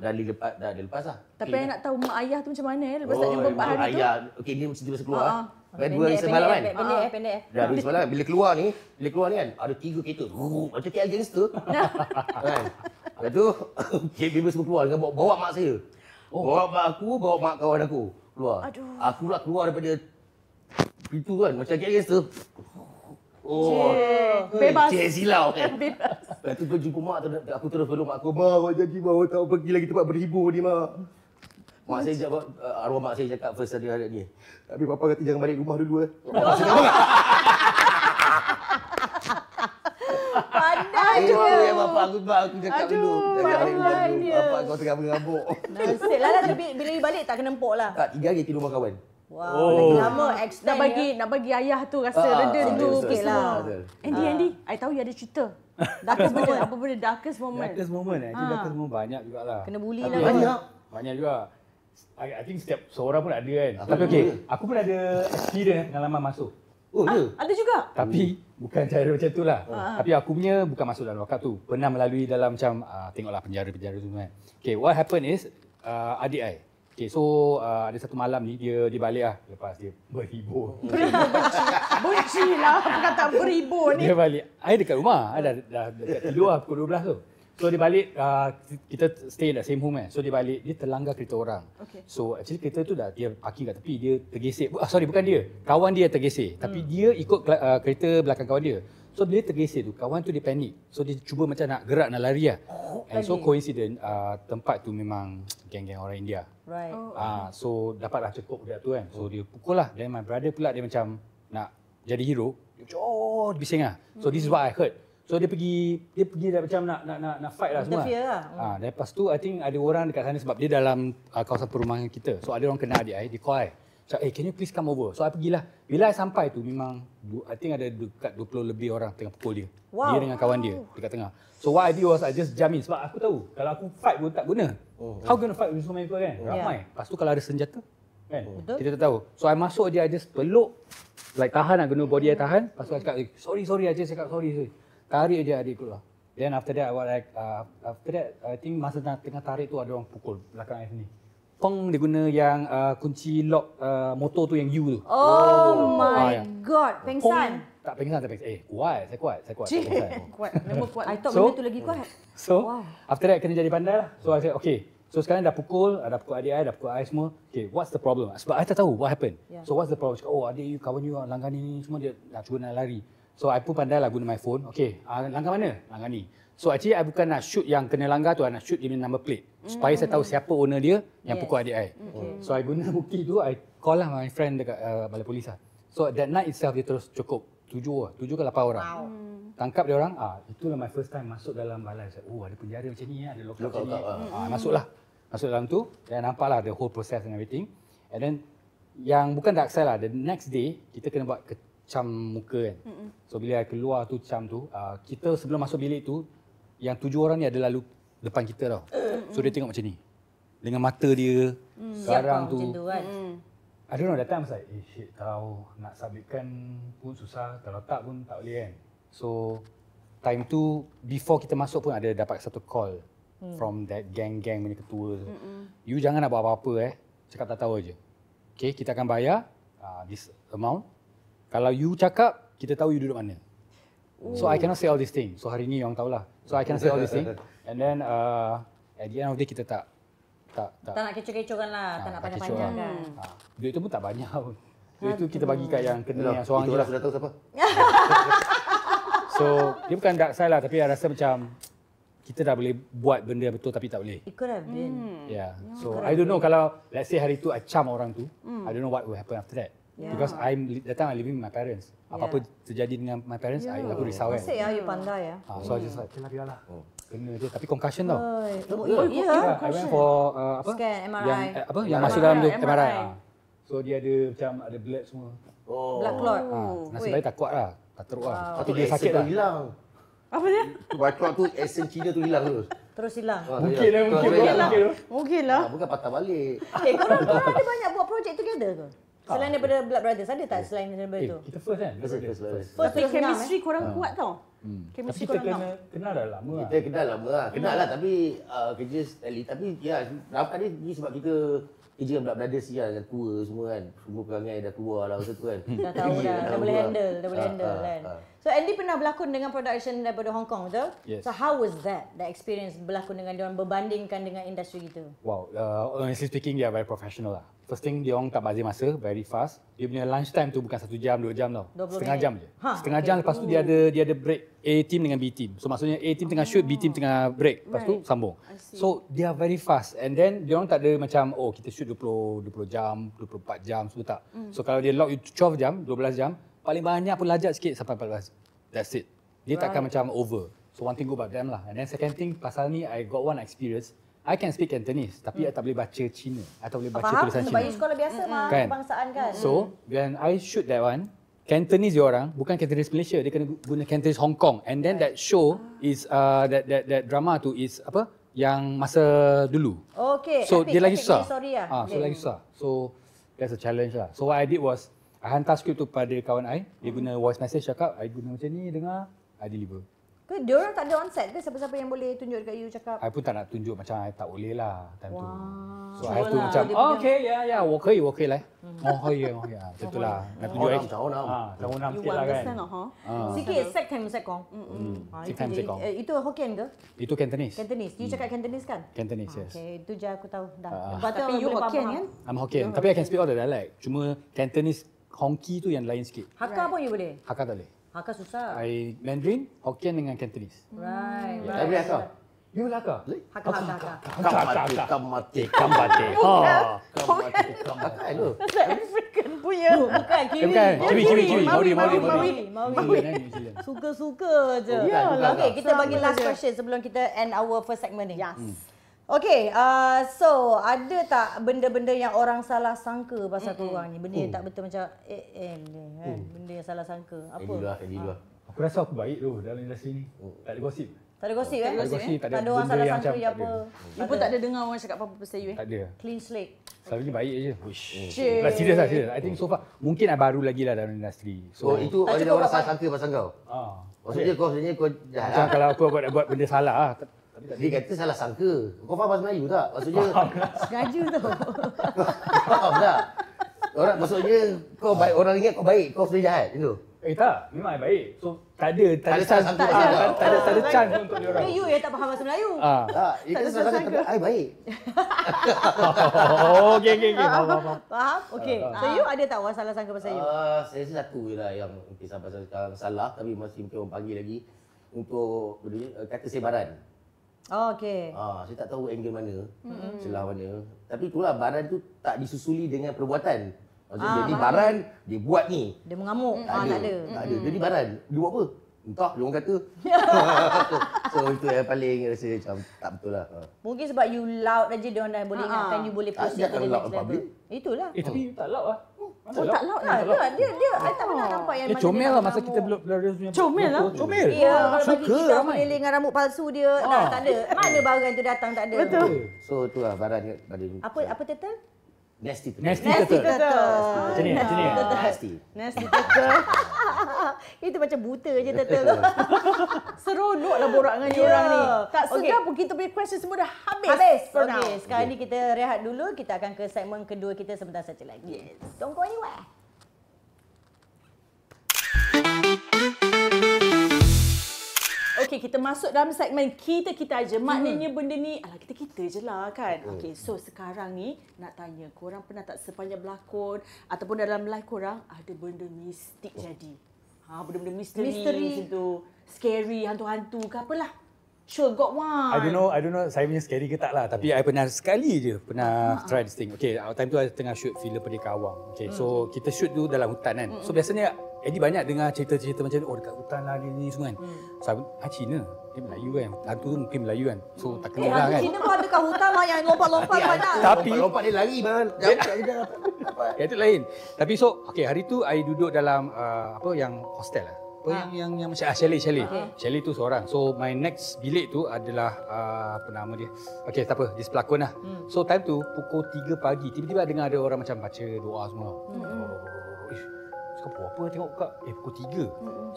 dan dilepas lah. Tapi saya nak tahu mak ayah tu macam mana lepas tak jumpa 4 hari tu. Ayah, okey ni mesti masa keluar. Dua hari semalam kan? Pendek. Dah 2 hari semalam. Bila keluar ni kan, ada 3 kereta. Macam KL Gangster. Kan? Lepas tu, member semua keluar dengan bawa mak saya. Bawa mak aku, bawa mak kawan aku. Keluar. Aku pula keluar daripada pintu kan, macam KL Gangster. Bebas. Cik silau kan. Bebas. Lepas tu aku jumpa mak tu, aku terus peluk mak aku. Mak, awak janji mak, awak tak pergi lagi tempat berhibur ni mak. Mak saya jawab, arwah mak saya cakap first hari ni. Tapi papa kata jangan balik rumah dulu Papa saya cakap. Pandai je. Bapak aku cakap dulu. Jangan balik rumah dulu. Bapak kau tengah mengamuk. Nasib lah. Bila you balik tak kena empuk lah. Tak, 3 hari ke rumah kawan. Wow, lagi lama extend Nak bagi ayah tu rasa reda dulu sikit lah. Andy, I tahu you ada cerita. Darkest moment. Apa benda darkest moment? Darkest moment darkest moment banyak jugalah. Kena bully Tapi lah. Banyak juga. I think setiap seorang pun ada kan. Tapi okey, aku pun ada experience pengalaman masuk. Oh, ya. Ada juga? Tapi bukan cara macam tu lah. Tapi aku punya bukan masuk dalam lockup tu. Pernah melalui dalam macam tengoklah penjara-penjara tu kan. Okay, what happened is adik I. Okay, so ada satu malam ni dia balik lah lepas dia berhibur. Benci lah perkataan berhibur ni. Dia balik. I dekat rumah. I dah dekat tidur lah pukul 12 tu. So dia balik, kita stay in the same home kan. So dia balik, dia terlanggar kereta orang. Okay. So actually kereta tu dah dia parking kat tepi, dia tergesek. Sorry, bukan dia. Kawan dia tergesek. Tapi dia ikut kereta belakang kawan dia. So bila dia tergesek tu, kawan tu dia panik. So dia cuba macam nak gerak, nak lari lah. And so coincident, tempat tu memang geng-geng orang India. Right. So dapatlah cukup budak tu kan. So dia pukul lah. Then my brother pula dia macam nak jadi hero. Dia macam bising lah. So this is what I heard. So dia pergi dah macam nak fight lah semua. Interfere lah. Dan lepas tu I think ada orang dekat sana sebab dia dalam kawasan perumahan kita. So ada orang kenal adik I, dia call I. So, can you please come over? So I pergilah. Bila I sampai tu memang I think ada dekat 20 lebih orang tengah pukul dia. Wow. Dia dengan kawan dia dekat tengah. So what I did was I just jump in sebab aku tahu kalau aku fight pun tak guna. How gonna fight with so many people kan? Ramai. Lepas tu kalau ada senjata kan? Kita tak tahu. So I masuk je, I just peluk, like tahan lah, guna body I tahan. Lepas tu I cakap, sorry, I just cakap sorry. Tarik je adik keluar. Then after that, I think masa tengah tarik tu ada orang pukul belakang I sini. Pong, dia guna yang kunci lock motor tu yang U tu. Oh my god, pengsan. Tak pengsan. Kuat, saya kuat. Kuat, nama kuat. I thought benda tu lagi kuat. So, after that kena jadi pandai lah. So I said, okay. So sekarang dah pukul adik I, dah pukul I semua. Okay, what's the problem? Sebab I tak tahu what happened. Yeah. So what's the problem? Cakap, adik you, kawan you, langgar ni semua dia nak cuba nak lari. So I pun pandai lah guna my phone. Okay, langgar mana? Langgar ni. So actually I bukan nak shoot yang kena langgar tu, I nak shoot dia punya number plate. Supaya saya tahu siapa owner dia yang pukul adik I. So I guna bukti tu, I call lah my friend dekat balai polis lah. So that night itself dia terus cukup 7 ke 8 orang. Wow. Tangkap dia orang, itulah my first time masuk dalam balai. Saya, ada penjara macam ni, ada lock macam ni. Masuklah. Masuk dalam tu, dan nampaklah the whole process and everything. And then yang bukan dark side lah, the next day kita kena buat kecam muka kan. So bila keluar tu cam tu, kita sebelum masuk bilik tu, yang 7 orang ni ada lalu depan kita tau. So dia tengok macam ni. Dengan mata dia, garang tu. Macam tu kan. I don't know, that time I was like, shit tau, nak submitkan pun susah, kalau tak pun tak boleh kan. So time tu, before kita masuk pun ada dapat satu call from that gang-gang punya ketua. You jangan nak buat apa-apa cakap tak tahu aje. Okay, kita akan bayar this amount. Kalau you cakap, kita tahu you duduk mana. So I cannot say all these things. So hari ni orang tahulah. So I cannot say all these things. And then at the end of the day kita tak nak kecoh-kecohkan lah, tak nak panjang-panjang kan. Duit tu pun tak banyak pun. Duit tu kita bagi kat yang kena yang seorang je. Itulah sudah tahu siapa. So dia bukan dark side lah, tapi I rasa macam kita dah boleh buat benda yang betul tapi tak boleh. It could have been. Yeah. So I don't know kalau let's say hari tu I cam orang tu, I don't know what will happen after that. Yeah. Because that time I living with my parents. Apa-apa terjadi dengan my parents, aku risau kan. Asyik ya, you pandai ya. So I just like, biarlah. Kena je. Tapi concussion tau. Ya. I went for Scan, MRI. Yang masuk dalam tu MRI. So dia ada macam ada blood semua. Blood clot. Nasib baik tak kuat lah. Tak teruk lah. Tapi dia sakit lah. Hilang. Apa dia? Blood clot tu esen Cina tu hilang terus. Terus hilang. Mungkin lah. Bukan patah balik. Korang ada banyak buat projek together ke? Selain daripada Blood Brothers, ada tak selain daripada tu? Kita first kan? First Tapi chemistry korang kuat tau. Tapi kita kenal dah lama lah. Kita kenal lama lah. Kenal lah tapi kerja sekali. Tapi ya, rapat ni sebab kita kerja dengan Blood Brothers ya, dah tua semua kan. Semua perangai dah keluar lah masa tu kan. Dah tahu dah boleh handle kan. So Andy pernah berlakon dengan production daripada Hong Kong, betul? Yes. So how was that, the experience berlakon dengan diorang berbandingkan dengan industri kita? Wow, honestly speaking, they are very professional lah. First thing, dia orang tak bazir masa, very fast. Dia punya lunch time tu bukan 1 jam, 2 jam tau. Setengah jam je. Setengah jam, lepas tu dia ada break A team dengan B team. So maksudnya A team tengah shoot, B team tengah break. Lepas tu sambung. So they are very fast. And then dia orang tak ada macam, kita shoot 20 jam, 24 jam, semua tak. So kalau dia lock you 12 jam, 12 jam, paling banyak pun lajak sikit sampai 14. That's it. Dia takkan macam over. So one thing good about them lah. And then second thing, pasal ni I got one experience. I can speak Cantonese tapi I tak boleh baca Cina. I tak boleh baca Faham? tulisan Sebab Cina. you sekolah biasa mah, Kan? kebangsaan kan. So, when I shoot that one, Cantonese dia orang, bukan Cantonese Malaysia, dia kena guna Cantonese Hong Kong. And then that show is that drama tu is apa? Yang masa dulu. Okay. So dia lagi susah. Sorry lah. So lagi susah. So that's a challenge lah. So what I did was I hantar skrip tu pada kawan I, dia guna voice message cakap, I guna macam ni, dengar, I deliver. Ke diorang tak ada on set ke siapa-siapa yang boleh tunjuk dekat you cakap? I pun tak nak tunjuk macam I tak boleh lah time tu. So I have to Cubalah. macam, Dia punya- okay, ya, 我可以 lah. Oh, ya, macam tu lah. Nak tunjuk Orang macam orang. Tahun 6 You sikit lah kan. understand lah, ha? Sikit sek time sek kong. Sek time, sek kong. Itu Hokkien ke? Itu Cantonese. Cantonese. You cakap Cantonese kan? Cantonese, yes. Okay, itu je aku tahu dah. Lepas tu Tapi orang you boleh Hokkien faham. kan? I'm Hokkien. Tapi I can speak all the dialect. Cuma Cantonese Hongki tu yang lain sikit. Hakka pun you boleh? Hakka tak boleh. Hakka susah. I Mandarin, Hokkien dengan Cantonese. Right. Tak boleh Hakka. You boleh Hakka? Hakka. Kamati. Kambate. Hakka tu. African punya. Bukan, kiwi. Bukan, kiwi. Maori. Maui. New Zealand. Suka-suka je. Yalah. Okay, kita bagi Sama last je. question sebelum kita end our first segment ni. Yes. Okay, so ada tak benda-benda yang orang salah sangka pasal korang ni? Benda yang tak betul macam kan? Benda yang salah sangka. Apa? Ini dulu. Aku rasa aku baik tu dalam industri ni. Tak ada gosip. Tak ada gosip eh? Tak ada gosip, tak ada orang benda salah yang sangka macam yang tak apa. ada. You pun tak ada dengar orang cakap apa-apa pasal you Tak ada. Clean slate. Selalunya baik je. Wish. Cik. Lah serius. I think so far mungkin I baru lagi lah dalam industri. So itu Tak ada cukup orang apa? salah sangka pasal kau. Maksudnya kau jahat Macam lah. kalau aku buat benda salah lah. Tapi tak Dia kata salah sangka. Kau faham bahasa Melayu tak? Maksudnya Sengaja tau. faham tak? Orang maksudnya kau baik, orang ingat kau baik, kau sebenarnya jahat macam tu. tak. Memang I baik. So tak ada ada chance. sangka. Tak ada chance untuk dia orang. You yang tak faham bahasa Melayu. Tak, dia kata salah sangka tapi I baik. Oh, okay. Faham. Faham? Okay. So you ada tak orang salah sangka pasal you? Saya rasa satu je lah yang mungkin sampai sekarang salah tapi masih mungkin orang panggil lagi untuk kata sebaran. Oh, okay. Saya tak tahu angle mana, celah mana. Tapi itulah baran tu tak disusuli dengan perbuatan. Maksudnya jadi baran, dia buat ni. Dia mengamuk. Tak ada. Tak ada. Tak ada. Jadi baran, dia buat apa? Entah, dia orang kata. So itu yang paling rasa macam tak betul lah. Mungkin sebab you loud aja dia orang dah boleh ingatkan you boleh Tak proceed ada to the loud next in level. public. Itulah. Tapi you tak loud lah. Oh, tak loud Tak, lah. dia I tak pernah nampak yang Dia mana comel dia lah nak masa kita mengamuk. belum punya. Comel lah. Comel. Ya, kalau bagi Suka kita ramai. keliling dengan rambut palsu dia, tak ada. Mana barang tu datang, tak ada. Betul. So itulah baran pada Apa turtle? nasty tu. Nasty Nasty turtle. turtle. Macam ni. Nasty. Nasty turtle. Itu macam buta je turtle tu. Seronok lah borak dengan you Ya. orang ni. Tak Okey. sedar pun kita punya question semua dah habis. Habis. For now. Okey, sekarang ni kita rehat dulu. Kita akan ke segmen kedua kita sebentar saja lagi. Don't go anywhere. Okey, kita masuk dalam segmen kita aja. Maknanya benda ni, alah kita je lah kan. Okey, so sekarang ni nak tanya, korang pernah tak sepanjang berlakon ataupun dalam live korang ada benda mistik jadi? Benda-benda misteri macam tu. Scary, hantu-hantu ke apalah. Sure got one. I don't know saya punya scary ke tak lah. Tapi I pernah sekali je try this thing. Okay, time tu I tengah shoot filem Perdeka Awang. Okay, so kita shoot tu dalam hutan kan. So biasanya Eddie banyak dengar cerita-cerita macam dekat hutan lah ni semua kan. So Cina, dia Melayu kan. Hantu tu mungkin Melayu kan. So tak kena lah Hantu kan. Cina pun ada kat hutan lah yang lompat-lompat banyak. Tapi lompat dia lari man. ya itu lain. Tapi so okay, hari tu I duduk dalam yang hostel lah. Yang macam chalet. Chalet tu seorang. So my next bilik tu adalah apa nama dia? Okey, tak apa, dia pelakon lah. So time tu pukul 3 pagi, tiba-tiba dengar ada orang macam baca doa semua. Cakap apa tengok kat pukul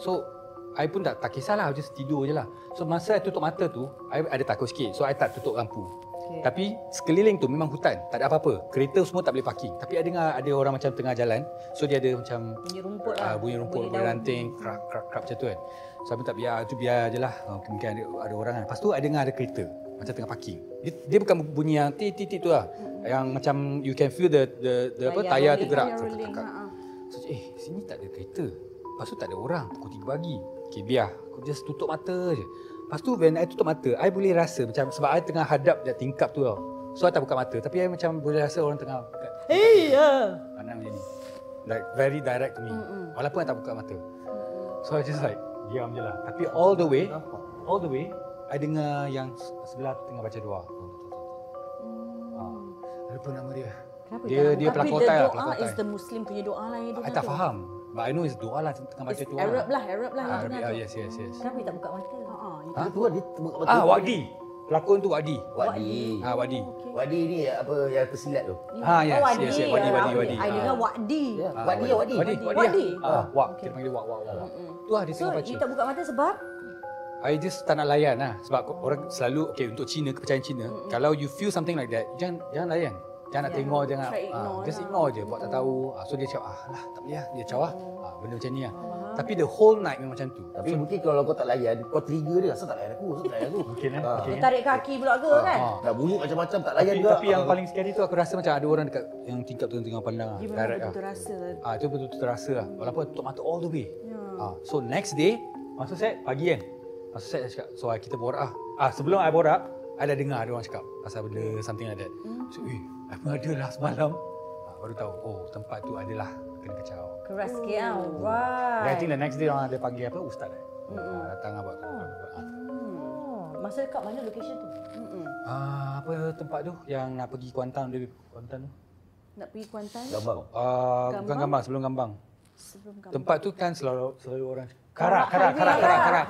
3. So I pun tak kisahlah, just tidur je lah. So masa I tutup mata tu, I ada takut sikit. So I tak tutup lampu. Okay. Tapi sekeliling tu memang hutan, tak ada apa-apa. Kereta semua tak boleh parking. Tapi I dengar ada orang macam tengah jalan. So dia ada macam Bunyi rumput lah. bunyi rumput, bunyi daun. ranting, krak macam tu kan. So I pun tak biar je lah. Mungkin ada orang kan. Lepas tu I dengar ada kereta macam tengah parking. Dia bukan bunyi yang tit tu lah. Yang macam you can feel the tayar tu gerak. So, sini tak ada kereta. Lepas tu tak ada orang. Pukul 3 pagi. Okay, biar. Aku just tutup mata je. Lepas tu when I tutup mata, I boleh rasa macam sebab I tengah hadap that tingkap tu tau. So I tak buka mata. Tapi I macam boleh rasa orang tengah pandang macam ni. Like very direct to me. Walaupun I tak buka mata. So I just like diam je lah. Tapi all the way, I dengar yang sebelah tengah baca doa. Lupa nama dia. Kenapa Dia Tapi pelakotai the lah, doa pelakotai. is the Muslim punya doa lah yang I tak faham. But I know it's doa lah tengah baca It's tu. Arab lah yang Arabic. tengah tu. Yes. Kenapa dia tak buka mata? Ah, tu kan dia buka mata. Wadi. Pelakon tu Wadi. Wadi. Wadi. Wadi ni apa yang tersilat tu? Yes. Wadi. I dengar Wadi. Ya, Wadi ya Wadi. Wadi. Wak. Kita panggil Wak. Tu lah dia So, tengah baca. you tak buka mata sebab? I just tak nak layan lah. Sebab orang selalu, untuk Cina, kepercayaan Cina, kalau you feel something like that, jangan layan. Jangan nak tengok, jangan. Try ignore Just lah. ignore je, buat tak tahu. So dia cakap, lah tak boleh lah. Dia cakap benda macam ni lah. Tapi the whole night memang macam tu. Tapi mungkin kalau kau tak layan, kau trigger dia. Asal tak layan aku? Mungkin Dia tarik kaki pula ke kan? Dah bunyi macam-macam tak layan juga. Tapi yang paling scary tu aku rasa macam ada orang dekat yang tingkap tu tengah pandang lah. Dia memang Direct betul-betul rasa. Itu betul-betul terasa lah. Walaupun tutup mata all the way. So next day, masuk set pagi kan. Masuk set dia cakap, so kita borak lah. Sebelum I borak, I dah dengar ada orang cakap pasal benda something like that. So, apa ada lah semalam. Baru tahu, tempat tu adalah kena kacau. Keras sikit lah. Then I Alright. think the next day orang ada panggil apa, ustaz datang buat tu. Masa dekat mana location tu? Apa tempat tu yang nak pergi Kuantan tu? Nak pergi Kuantan? Gambang. Bukan Gambang, sebelum Gambang. Sebelum kamu. Tempat tu kan selalu orang Karak Karak.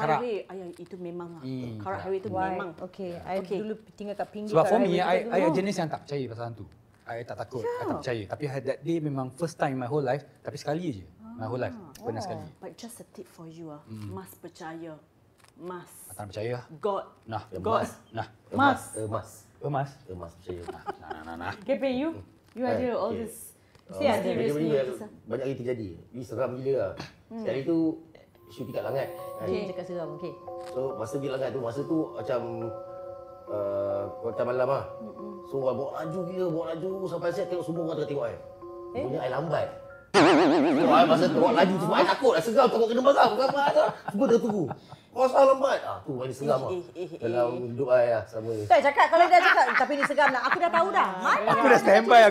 Highway. Ayah, itu memang lah. Karak Highway itu memang. Okay, I dulu tinggal kat pinggir. Sebab kat for me, highway tu I dulu. jenis yang tak percaya pasal hantu. I tak takut, I tak percaya. Tapi that day memang first time in my whole life, tapi sekali je. My whole life, pernah sekali. But just a tip for you Mas percaya. Mas. Tak percaya lah. God. Nah, God. nah. Emas. Emas. Emas percaya. Nah. Kepe you? You ada all okay. this. Banyak lagi terjadi. Ini seram gila lah. Sekali tu syuting kat Langat. Dia cakap seram, okay. So masa pergi Langat tu, masa tu macam Kuantan malam lah. So bawa laju sampai saya tengok semua orang tengah tengok I. Punya I lambat. So I masa bawa laju tu, I takut, I seram takut kena marah. Bukan apa dah. Semua tunggu. Kau salah lambat. Tu paling seram lah. Dalam hidup I lah sama ni. Tak cakap, kalau dia cakap, tapi ni seram lah. Aku dah tahu dah. Mana? Aku dah standby.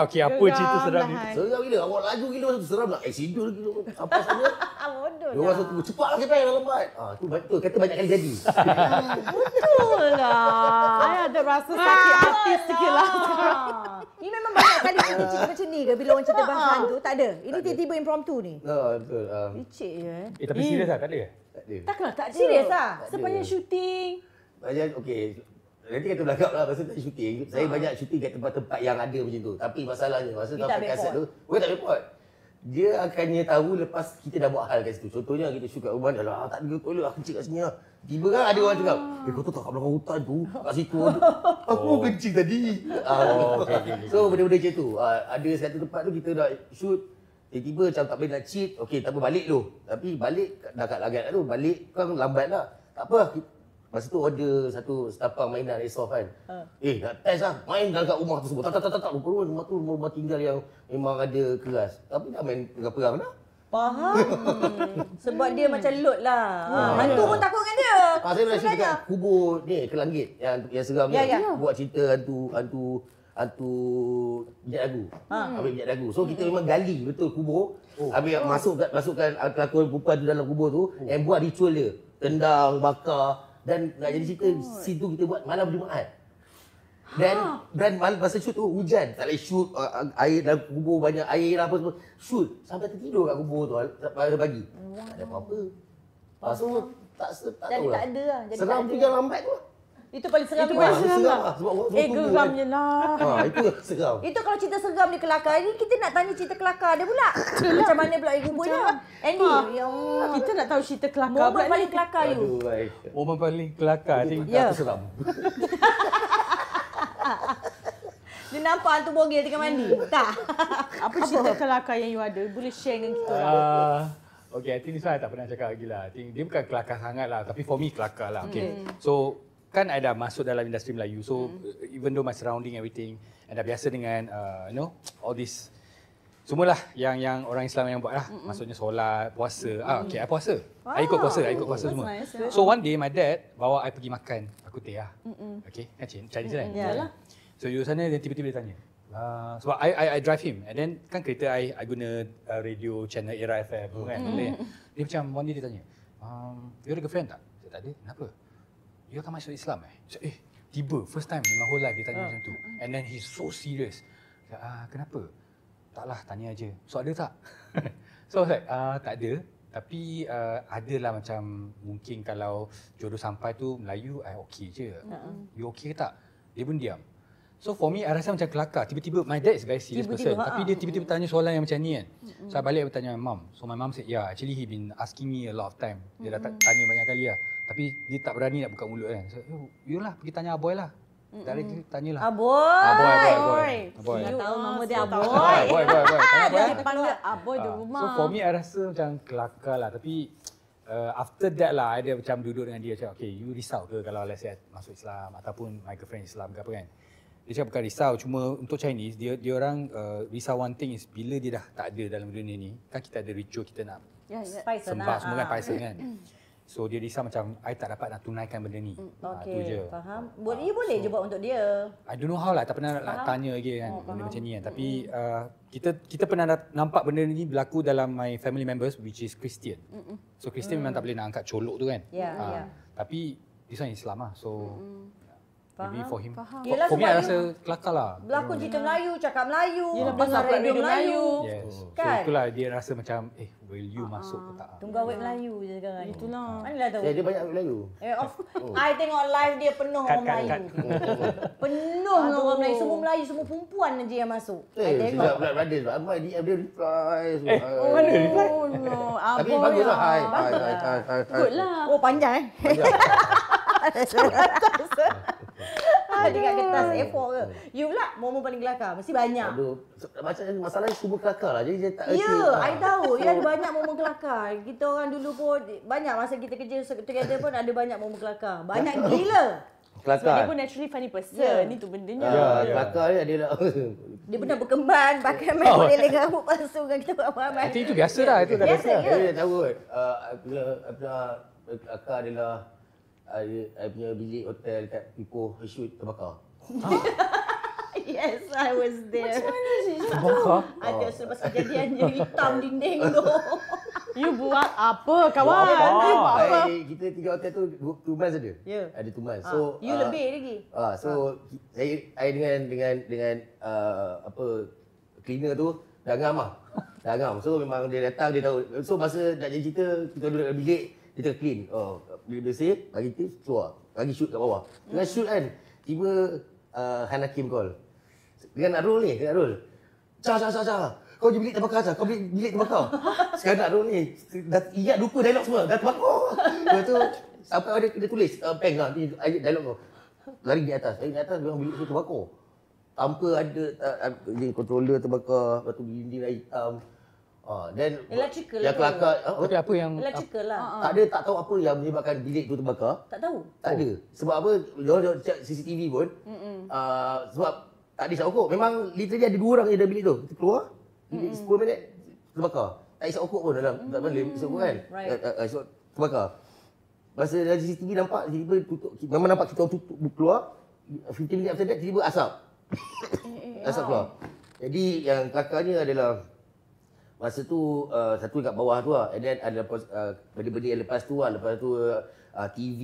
Okey, apa cerita seram ni? Seram gila, awak laju gila masa tu seram lah. Accident gila. Sampai sana. Bodoh Dia orang tunggu cepat lah kita yang lambat. Tu betul, kata banyak kali jadi. Betul lah. I ada rasa sakit hati sikit lah. Ini memang banyak kali cerita macam ni ke bila orang cerita bahasa hantu? Tak ada. Ini tiba-tiba impromptu ni. Betul. Licik je Tapi serius lah, tak ada? Tak ada. Takkanlah tak ada. Serius lah? Sepanjang syuting. Banyak, okey. Nanti kata belakang lah masa tak syuting. Saya banyak syuting kat tempat-tempat yang ada macam tu. Tapi masalahnya, masa tu tak dapat kaset tu, bukan tak report. Dia akannya tahu lepas kita dah buat hal kat situ. Contohnya kita shoot kat rumah, dah tak ada toilet, aku kencing kat sini lah. Tiba kan ada orang cakap, kau tahu tak kat belakang hutan tu, kat situ ada. Aku kencing tadi. Okay. So benda-benda macam tu. Ada satu tempat tu kita dah shoot, tiba-tiba macam tak boleh nak cheat. Okey, tak apa balik dulu. Tapi balik dah kat Langat tu, balik kan lambat lah. Tak apa. Masa tu order satu setapang mainan airsoft kan. Nak test lah. Main dekat rumah tu semua. Tak. Rupa-rupa rumah tu rumah tinggal yang memang ada keras. Tapi dah main perang dah. Faham. Sebab dia macam load lah. Hantu pun takut dengan dia. Saya pernah cerita kat kubur ni, Kelanggit yang seram ni. Buat cerita hantu Bijak Dagu. Habis Bijak Dagu. So kita memang gali betul kubur. Habis masukkan pelakon perempuan tu dalam kubur tu and buat ritual dia. Tendang, bakar. Dan nak jadi cerita, situ kita buat malam Jumaat. Dan masa shoot tu hujan. Tak boleh shoot, air dalam kubur banyak air lah apa semua. Shoot sampai tertidur kat kubur tu pada pagi. Tak ada apa-apa. So tak tahu lah. Tak ada lah. Jadi Seram tu yang lambat tu. Itu paling seram. Itu paling seram lah. Sebab orang tunggu Geramnya lah. Itu yang seram. Itu kalau cerita seram dia kelakar. Ini kita nak tanya cerita kelakar dia pula. Macam mana pula ibu dia? Andy, yang Kita nak tahu cerita kelakar momen paling kelakar you. Aduh, baik. Momen paling kelakar, I think. Ya. Aku seram. Dia nampak hantu bogel tengah mandi. Tak. Apa cerita kelakar yang you ada? Boleh share dengan kita lah. Okay, I think this one I tak pernah cakap lagi lah. I think dia bukan kelakar sangat lah, tapi for me kelakar lah. Okay. So, kan I dah masuk dalam industri Melayu. So, even though my surrounding everything, I dah biasa dengan, all this. Semualah yang orang Islam yang buat lah. Maksudnya solat, puasa. Okay, I puasa. I ikut puasa semua. So, one day my dad bawa I pergi makan. Aku teh lah. Okay, kan Chinese kan? Yalah. So, you sana dia tiba-tiba dia tanya. Sebab I drive him and then kan kereta I guna radio channel Era FM kan. Dia macam one day dia tanya, you ada girlfriend tak? Saya tak ada. Kenapa? You akan masuk Islam Saya tiba first time in my whole life dia tanya macam tu. And then he's so serious. Kenapa? Taklah, tanya aja. So ada tak? So I was like, tak ada. Tapi adalah macam mungkin kalau jodoh sampai tu Melayu, I okey je. You okey ke tak? Dia pun diam. So for me, I rasa macam kelakar. Tiba-tiba, my dad is a very serious person. Tapi dia tiba-tiba tanya soalan yang macam ni kan. So I balik bertanya my mum. So my mum said, yeah, actually he been asking me a lot of time. Dia dah tanya banyak kali lah. Tapi dia tak berani nak buka mulut kan. So, you lah, pergi tanya Aboy lah. Directly tanyalah. Aboy. Aboy. Dah tahu nama dia Aboy. Aboy. Aboy. Dia panggil Aboy di rumah. So for me, I rasa macam kelakar lah. Tapi after that lah, I ada macam duduk dengan dia cakap, okay, you risau ke kalau let's say masuk Islam ataupun my girlfriend Islam ke apa kan. Dia cakap bukan risau, cuma untuk Chinese, dia orang risau one thing is bila dia dah tak ada dalam dunia ni, kan kita ada ritual kita nak sembah semua kan, paisa kan. So dia risau macam, I tak dapat nak tunaikan benda ni. Tu je. Faham. Dia boleh je buat untuk dia. I don't know how lah, tak pernah nak tanya lagi kan benda macam ni kan. Tapi kita pernah nampak benda ni berlaku dalam my family members which is Christian. So Christian memang tak boleh nak angkat colok tu kan. Tapi this one Islam lah. So maybe for him. Yelah, for me I rasa kelakar lah. Berlakon cerita Melayu, cakap Melayu. Yelah, pasal radio Melayu. Yes. Kan? So itulah dia rasa macam will you masuk ke tak. Tunggu awet Melayu je sekarang. Itulah. Manalah tahu. Dia banyak Melayu. I tengok live dia penuh orang Melayu. Penuh dengan orang Melayu. Semua Melayu, semua perempuan je yang masuk. I tengok. Sekejap pula brothers. Amai DM dia reply semua. Mana reply? Oh no. Tapi bagus lah. Hai. Good lah. Oh, panjang dia kat kertas A4 ke? You pula momen paling kelakar. Mesti banyak. Aduh, macam masalahnya semua kelakar lah. Jadi dia tak Ya, I tahu. Dia ada banyak momen kelakar. Kita orang dulu pun banyak masa kita kerja together pun ada banyak momen kelakar. Banyak gila. Sebab dia kelakar. pun naturally funny person. Ni tu bendanya. Ya, kelakar dia adalah Dia pernah berkembang pakai main modeling rambut palsu dengan kita buat ramai. Itu biasa lah, itu dah biasa. Dia tahu kot. Kelakar adalah I punya bilik hotel kat Ipoh shoot terbakar. Yes, I was there. Macam mana sih? Terbakar? Ada selepas kejadian je hitam dinding tu. You buat apa kawan? You buat apa? Kita 3 hotel tu 2 months ada. Ya. Ada 2 months. So You lebih lagi. So saya dengan apa cleaner tu dah ngam lah. Dah ngam. So memang dia datang dia tahu. So masa nak jadi cerita kita duduk dalam bilik kita clean. Bila bersih bagi tips keluar. Bagi shoot kat bawah. Tengah shoot kan tiba Han Hakim call. Dengan nak roll ni, nak roll. Cah. Kau je bilik terbakar Cah. Kau bilik terbakar. Sekarang nak roll ni. Dah ingat lupa dialog semua. Dah terbakar. Lepas tu sampai ada dia tulis peng lah ni dialog kau. Lari di atas. Lari di atas memang bilik tu terbakar. Tanpa ada controller terbakar, lepas tu dinding dah hitam. Dan Electrical yang lah. kelakar Tapi apa yang Electrical lah. tak tahu apa yang menyebabkan bilik tu terbakar. Tak tahu. Tak ada. Sebab apa? Dia check CCTV pun. Sebab tak ada isap okok. Memang literally ada 2 orang je dalam bilik tu. Kita keluar, 10 minit terbakar. Tak isap okok pun dalam. Tak boleh isap okok kan? Right. Terbakar. Masa dari CCTV nampak, tiba-tiba tutup. Memang nampak kita orang tutup keluar. 15 minit after that, tiba-tiba asap. Asap keluar. Jadi yang kelakarnya adalah masa tu satu kat bawah tu lah. And then ada benda-benda yang lepas tu lah. Lepas tu TV,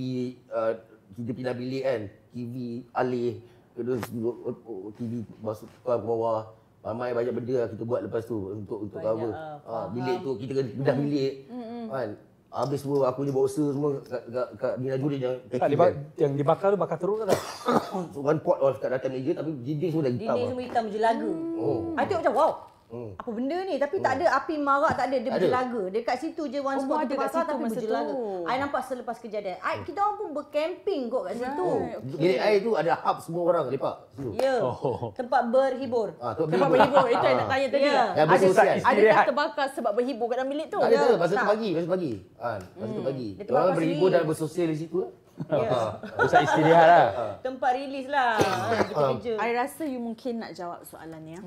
kita pindah bilik kan. TV alih. Terus TV masuk ke bawah. Ramai banyak benda lah kita buat lepas tu untuk cover. Bilik tu kita kena pindah bilik. Kan. Habis semua aku ni bawa usaha semua kat Nina Juri yang dibakar tu bakar teruk ke tak? One pot all kat atas meja tapi dinding semua dah hitam. Dinding semua hitam berjelaga. I tengok macam wow. Apa benda ni? Tapi tak ada api marak, tak ada. Dia berjelaga. Dekat situ je one spot ada kat terbakar situ tapi masa berjelaga. tu. I nampak selepas kejadian. Kita orang pun bercamping kot kat situ. Bilik air tu ada hub semua orang lepak situ. Ya. Tempat berhibur. Tempat berhibur. Itu yang nak tanya tadi. Ya. Yang bersosial. Adakah terbakar sebab berhibur kat dalam bilik tu? Tak ada, masa tu pagi. Masa tu pagi. Dia terbakar Orang berhibur sendiri. dan bersosial di situ. Pusat istirahat lah. Tempat rilis lah. Kita kerja. I rasa you mungkin nak jawab soalan ni.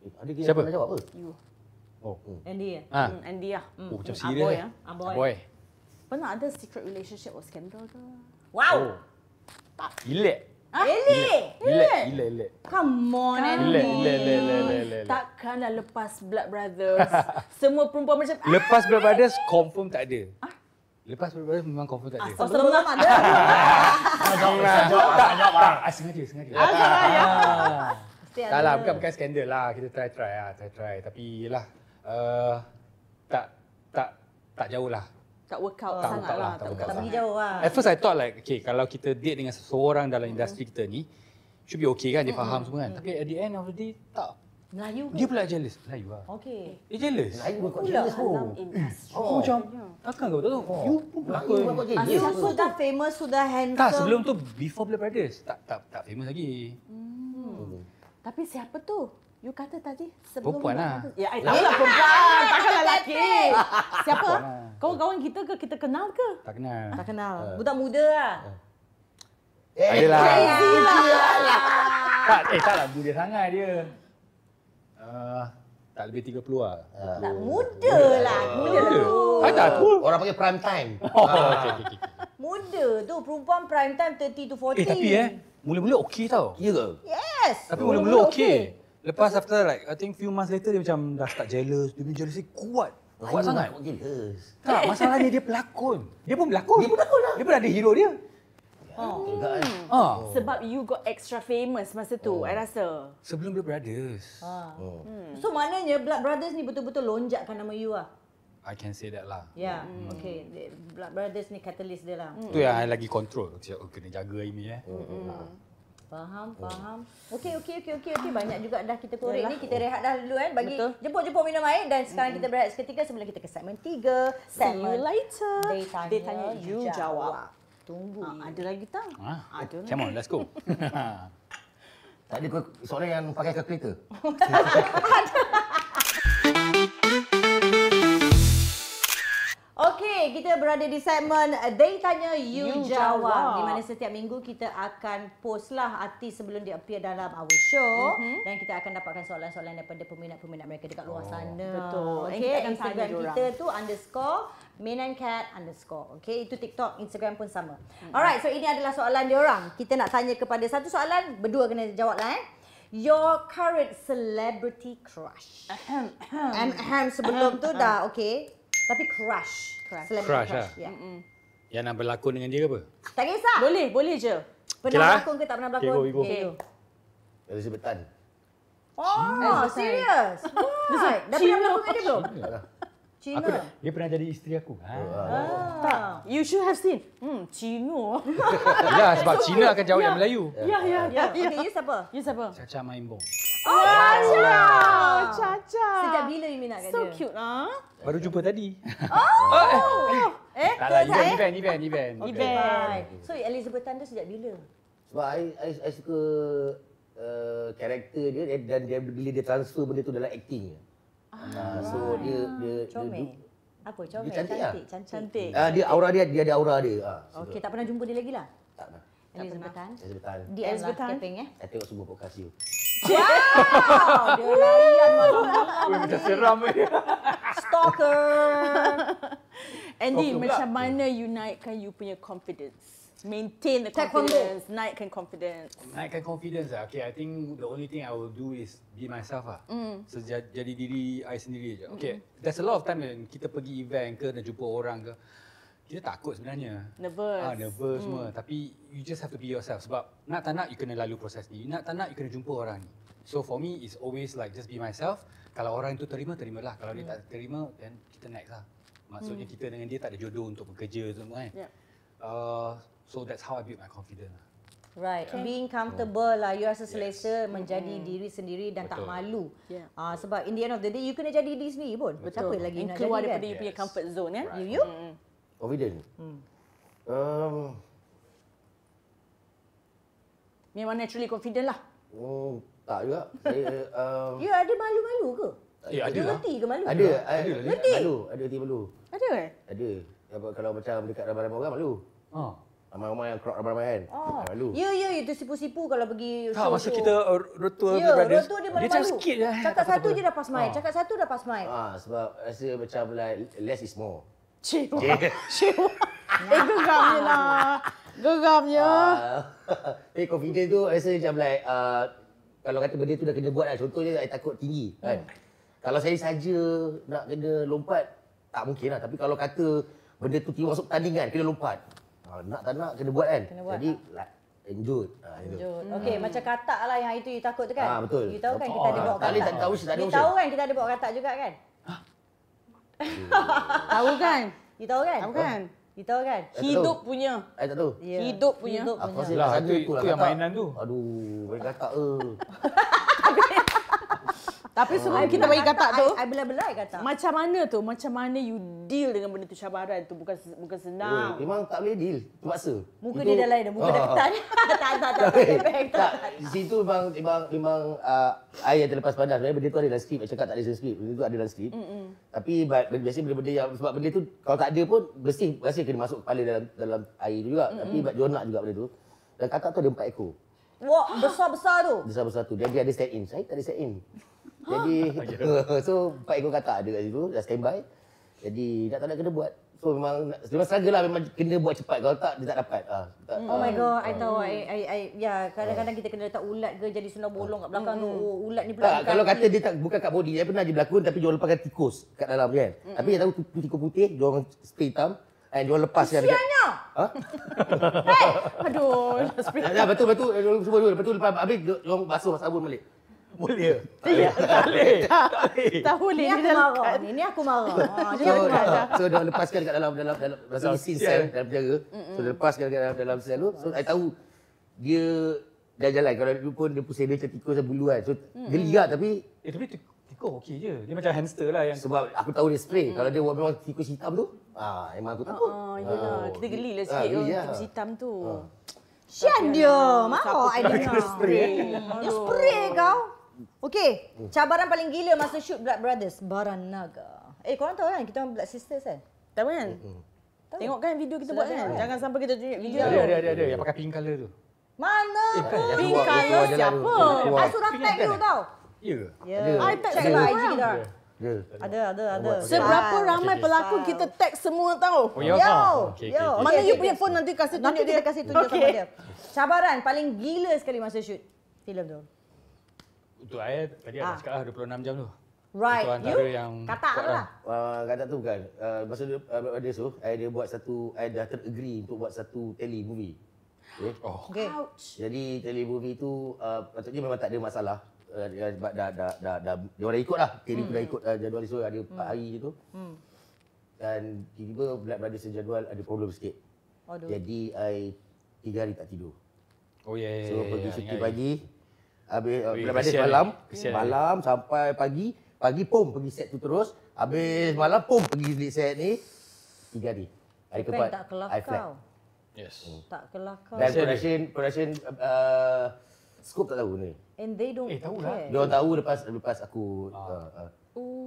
Ada kita Siapa? nak jawab apa? You. Andy ya? Andy lah. Macam Aboy serius lah. Aboy. Pernah ada secret relationship or scandal ke? Wow. Gilek. Elek. Come on Andy. Gilek. Takkanlah lepas Blood Brothers semua perempuan macam Lepas Blood Brothers confirm tak ada. Lepas Blood Brothers memang confirm tak ada. Sebelum ada. Tak, sengaja. Mesti Tak lah, ada. bukan skandal lah. Kita try. Tapi yelah, tak jauh lah. Tak workout Tak sangat workout lah. lah, tak workout Tak pergi jauh lah. At first I thought like, okay, kalau kita date dengan seseorang dalam industri kita ni, should be okay kan, dia faham semua kan. Tapi at the end of the day, tak. Melayu ke? Dia pula jealous. Melayu lah. Okey. Dia jealous. Lain pun kau jealous pun. Aku macam, takkan kau tahu? You pun pelakon. Lain pun kau jealous. You sudah famous, sudah handsome. Tak, sebelum tu, before Black Brothers. Tak famous lagi. Tapi siapa tu? You kata tadi sebelum Perempuan lah. Ya, I tahu lah perempuan. Takkanlah lelaki. Siapa? Kawan-kawan kita ke? Kita kenal ke? Tak kenal. Tak kenal. Budak muda lah. Adalah. Tak lah, muda sangat dia. Tak lebih 30 lah. Tak muda lah. Muda lah tu. Ada tu. Orang panggil prime time. Okay. Muda tu. Perempuan prime time 30 to 40. Tapi mula-mula okey tau. Ya ke? Yes. Tapi mula-mula okey. Lepas after like, I think few months later dia macam dah start jealous. Dia punya jealousy kuat. Kuat sangat. Kau jealous. Tak, masalahnya dia pelakon. Dia pun pelakon. Dia pun ada hero dia. Enggak kan? Sebab you got extra famous masa tu, I rasa. Sebelum Black Brothers. So maknanya Blood Brothers ni betul-betul lonjakkan nama you lah. I can say that lah. Ya. Okay. Blood Brothers ni catalyst dia lah. Tu yang I lagi control. Cakap, kena jaga ini Faham. Okey. Banyak juga dah kita korek ni. Kita rehat dah dulu kan. Bagi jemput-jemput minum air. Dan sekarang kita berehat seketika sebelum kita ke segmen 3. See you later. Dia tanya, you jawab. Tunggu. Ada lagi tak? Ada Come on, let's go. Tak ada soalan yang pakai kalkulator. Okey, kita berada di segmen They Tanya You You Jawab. Jawab. Di mana setiap minggu kita akan post lah artis sebelum dia appear dalam our show. Dan kita akan dapatkan soalan-soalan daripada peminat-peminat mereka dekat luar sana. betul. Dan Okey, kita akan Instagram tanya kita diorang. tu _mainandcat_. Okey, itu TikTok, Instagram pun sama. Alright, so ini adalah soalan diorang. Kita nak tanya kepada satu soalan, berdua kena jawab lah Your current celebrity crush. Sebelum tu dah okey. Tapi crush. Celebrity Crush crush. lah. Ya. Yang nak berlakon dengan dia ke apa? Tak kisah. Boleh je. Pernah Okey lah. berlakon ke tak pernah berlakon? Okey, go. Okey. Elizabeth Tan. Oh, serius? Right. Dah pernah berlakon dengan dia belum? Cina. Dia pernah jadi isteri aku. Tak. You should have seen. Cino. Ya, sebab Cina akan jawab yang Melayu. Ya. Okey, you siapa? You siapa? Caca Maimbong. Caca. Sejak bila you minat kat So dia? cute lah. Baru jumpa tadi. Tak lah, event. Right. So Elizabeth Tan tu sejak bila? Sebab I suka karakter dia dan bila dia transfer benda tu dalam acting. So dia Comel. Apa? Comel. Dia cantik lah. Cantik. dia aura dia ada aura dia. Okey, tak pernah jumpa dia lagi lah? Tak pernah. Elizabeth Tan. Elizabeth Tan. DM lah, Elizabeth Tan. keping I tengok semua podcast you. Wow, dia layan malam-malam. Macam seram dia. Stalker. Andy, Stalker pula. macam mana you naikkan you punya confidence? Maintain the Taekwondo. confidence, naikkan confidence. Naikkan confidence lah. Okay, I think the only thing I will do is be myself lah. So, jadi diri I sendiri je. Okay, there's a lot of time when kita pergi event ke dan jumpa orang ke, kita takut sebenarnya. Nervous. Nervous semua. Tapi you just have to be yourself. Sebab nak tak nak, you kena lalu proses ni. Nak tak nak, you kena jumpa orang ni. So for me, it's always like just be myself. Kalau orang itu terimalah. Kalau dia tak terima, then kita next lah. Maksudnya kita dengan dia tak ada jodoh untuk bekerja semua kan. Yeah. So that's how I build my confidence lah. Right, being comfortable lah, you rasa selesa menjadi diri sendiri dan tak Betul. malu. Yeah. Sebab in the end of the day, you kena jadi diri sendiri pun. Siapa lagi And nak keluar jadi kan? daripada you punya comfort zone kan? You? Confident. Memang naturally confident lah. Tak juga. Saya You ada malu-malu ke? Ada You lah. reti ke malu? ada Reti? malu, ada hati malu. Ada eh? Ada. Kalau macam dekat ramai-ramai orang malu. Ramai-ramai yang crowd ramai-ramai kan. Malu. Ya, itu sipu-sipu kalau pergi Tak, masa show-show. kita rotua Ya, Brothers, rotua dia dia malu-malu. macam sikit je. Cakap satu je dah pas mic. Cakap satu dah pas mic. Sebab rasa macam like less is more. Cik. Geramnya lah. Geramnya. Tapi confident tu rasa macam like kalau kata benda tu dah kena buat lah. Contohnya I takut tinggi kan. Kalau saya saja nak kena lompat, tak mungkin lah. Tapi kalau kata benda tu tiba masuk pertandingan, kena lompat. nak tak nak kena buat kan. Kena buat. Jadi lanjut. Itu. Okey, macam katak lah yang itu you takut tu kan? Betul. You tahu kan kita ada bawa Tak boleh katak. tak tahu tak ada You usaha. tahu kan kita ada bawa katak juga kan? Tahu kan? You tahu kan? Tahu kan? You tahu kan? Hidup punya. I tak tahu. Ya. Hidup punya. Hidup Aku punya. rasa Lah, satu tu itulah yang katak. mainan tu. Aduh, main katak Tapi sebelum kita bagi katak tu, I belai-belai katak. Macam mana tu? Macam mana you deal dengan benda tu, cabaran tu? Bukan senang. Memang tak boleh deal. Terpaksa. Muka dia dah lain dah. Muka dah ketat. Tak. Tak, di situ memang I yang terlepas pandang. Sebenarnya benda tu ada dalam skrip. I cakap tak ada dalam skrip. Benda tu ada dalam skrip. Tapi biasanya benda-benda yang, sebab benda tu kalau tak ada pun bersih kena masuk kepala dalam air tu juga. Tapi dia nak juga benda tu. Dan katak tu ada 4 ekor. Wah, besar-besar tu. Besar-besar tu. Dia ada set in. Saya tak ada set in. Jadi so 4 ekor katak ada kat situ. Dah standby. Jadi nak tak nak kena buat. So memang struggle lah, memang kena buat cepat. Kalau tak dia tak dapat. Oh my god, I tahu. Ya, kadang-kadang kita kena letak ulat ke jadi sundar bolong kat belakang tu. Oh, ulat ni pula. Tak, kalau kata dia tak bukan kat body, saya pernah je berlakon tapi dia orang lepaskan tikus kat dalam kan. Tapi yang tahu tu tikus putih, dia orang spray hitam and dia orang lepaskan dekat. Kesiannya. Ha? Aduh. Ya, betul. Dia orang semua dulu. Lepas tu lepas habis dia orang basuh sabun balik. Boleh. Tak boleh. Ni aku marah. Ni aku marah. So dia orang lepaskan dekat dalam rasa mesin sel dalam penjara. So dia lepaskan dekat dalam sel tu. So I tahu dia dah jalan. Kalau dia pun dia pusing dia macam tikus dan bulu kan. So geli lah tapi Tapi tikus okey je. Dia macam hamster lah yang sebab aku tahu dia spray. Kalau dia memang tikus hitam tu, memang aku takut. Yelah. Kita gelilah sikit geli lah. tikus hitam tu. Sian dia. Marah I dengar. Dia spray kau. Okey, cabaran paling gila masa shoot Blood Brothers, Baranaga. Korang tahu kan kita orang Blood Sisters kan? Tahu kan? Tengok kan video kita buat kan? Jangan sampai kita tunjuk video. ada yang pakai pink colour tu. Mana? Pink colour siapa? I sudah tag you tau. Ya ke? Ya. I tag Check semua lah IG orang. kita. Ada. Ada. Seberapa ramai pelakon kita tag semua tau. Oh, ya. Okey. Mana you punya phone nanti kasih Nanti tunjuk dia. kita kasih tunjuk sama dia. Cabaran paling gila sekali masa shoot filem tu. Untuk saya tadi ada cakap lah 26 jam tu. Right. Itu antara You? yang Katak kuat lah. Kata tu bukan. Masa ada tu, I buat satu, I dah ter-agree untuk buat satu tele movie. Okay. Oh. Okay. Jadi tele movie tu patutnya memang tak ada masalah. Sebab dah dia orang ikut lah. Tele tu dah ikut jadual esok ada 4 hari gitu. Dan tiba-tiba Blood Brothers jadual ada problem sikit. Aduh. Jadi I 3 hari tak tidur. Oh ya. So pergi cuti pagi. Habis Ui, Blood Brothers kesian malam. Kesian Malam sampai pagi. Pagi pom pergi set tu terus. Habis malam pom pergi set ni. 3 hari. Hari Kan keempat tak kelah I flat. kau. Yes. Tak kelah kau. Dan production scope tak tahu ni. And they don't tahulah. care. Dia orang tahu lepas aku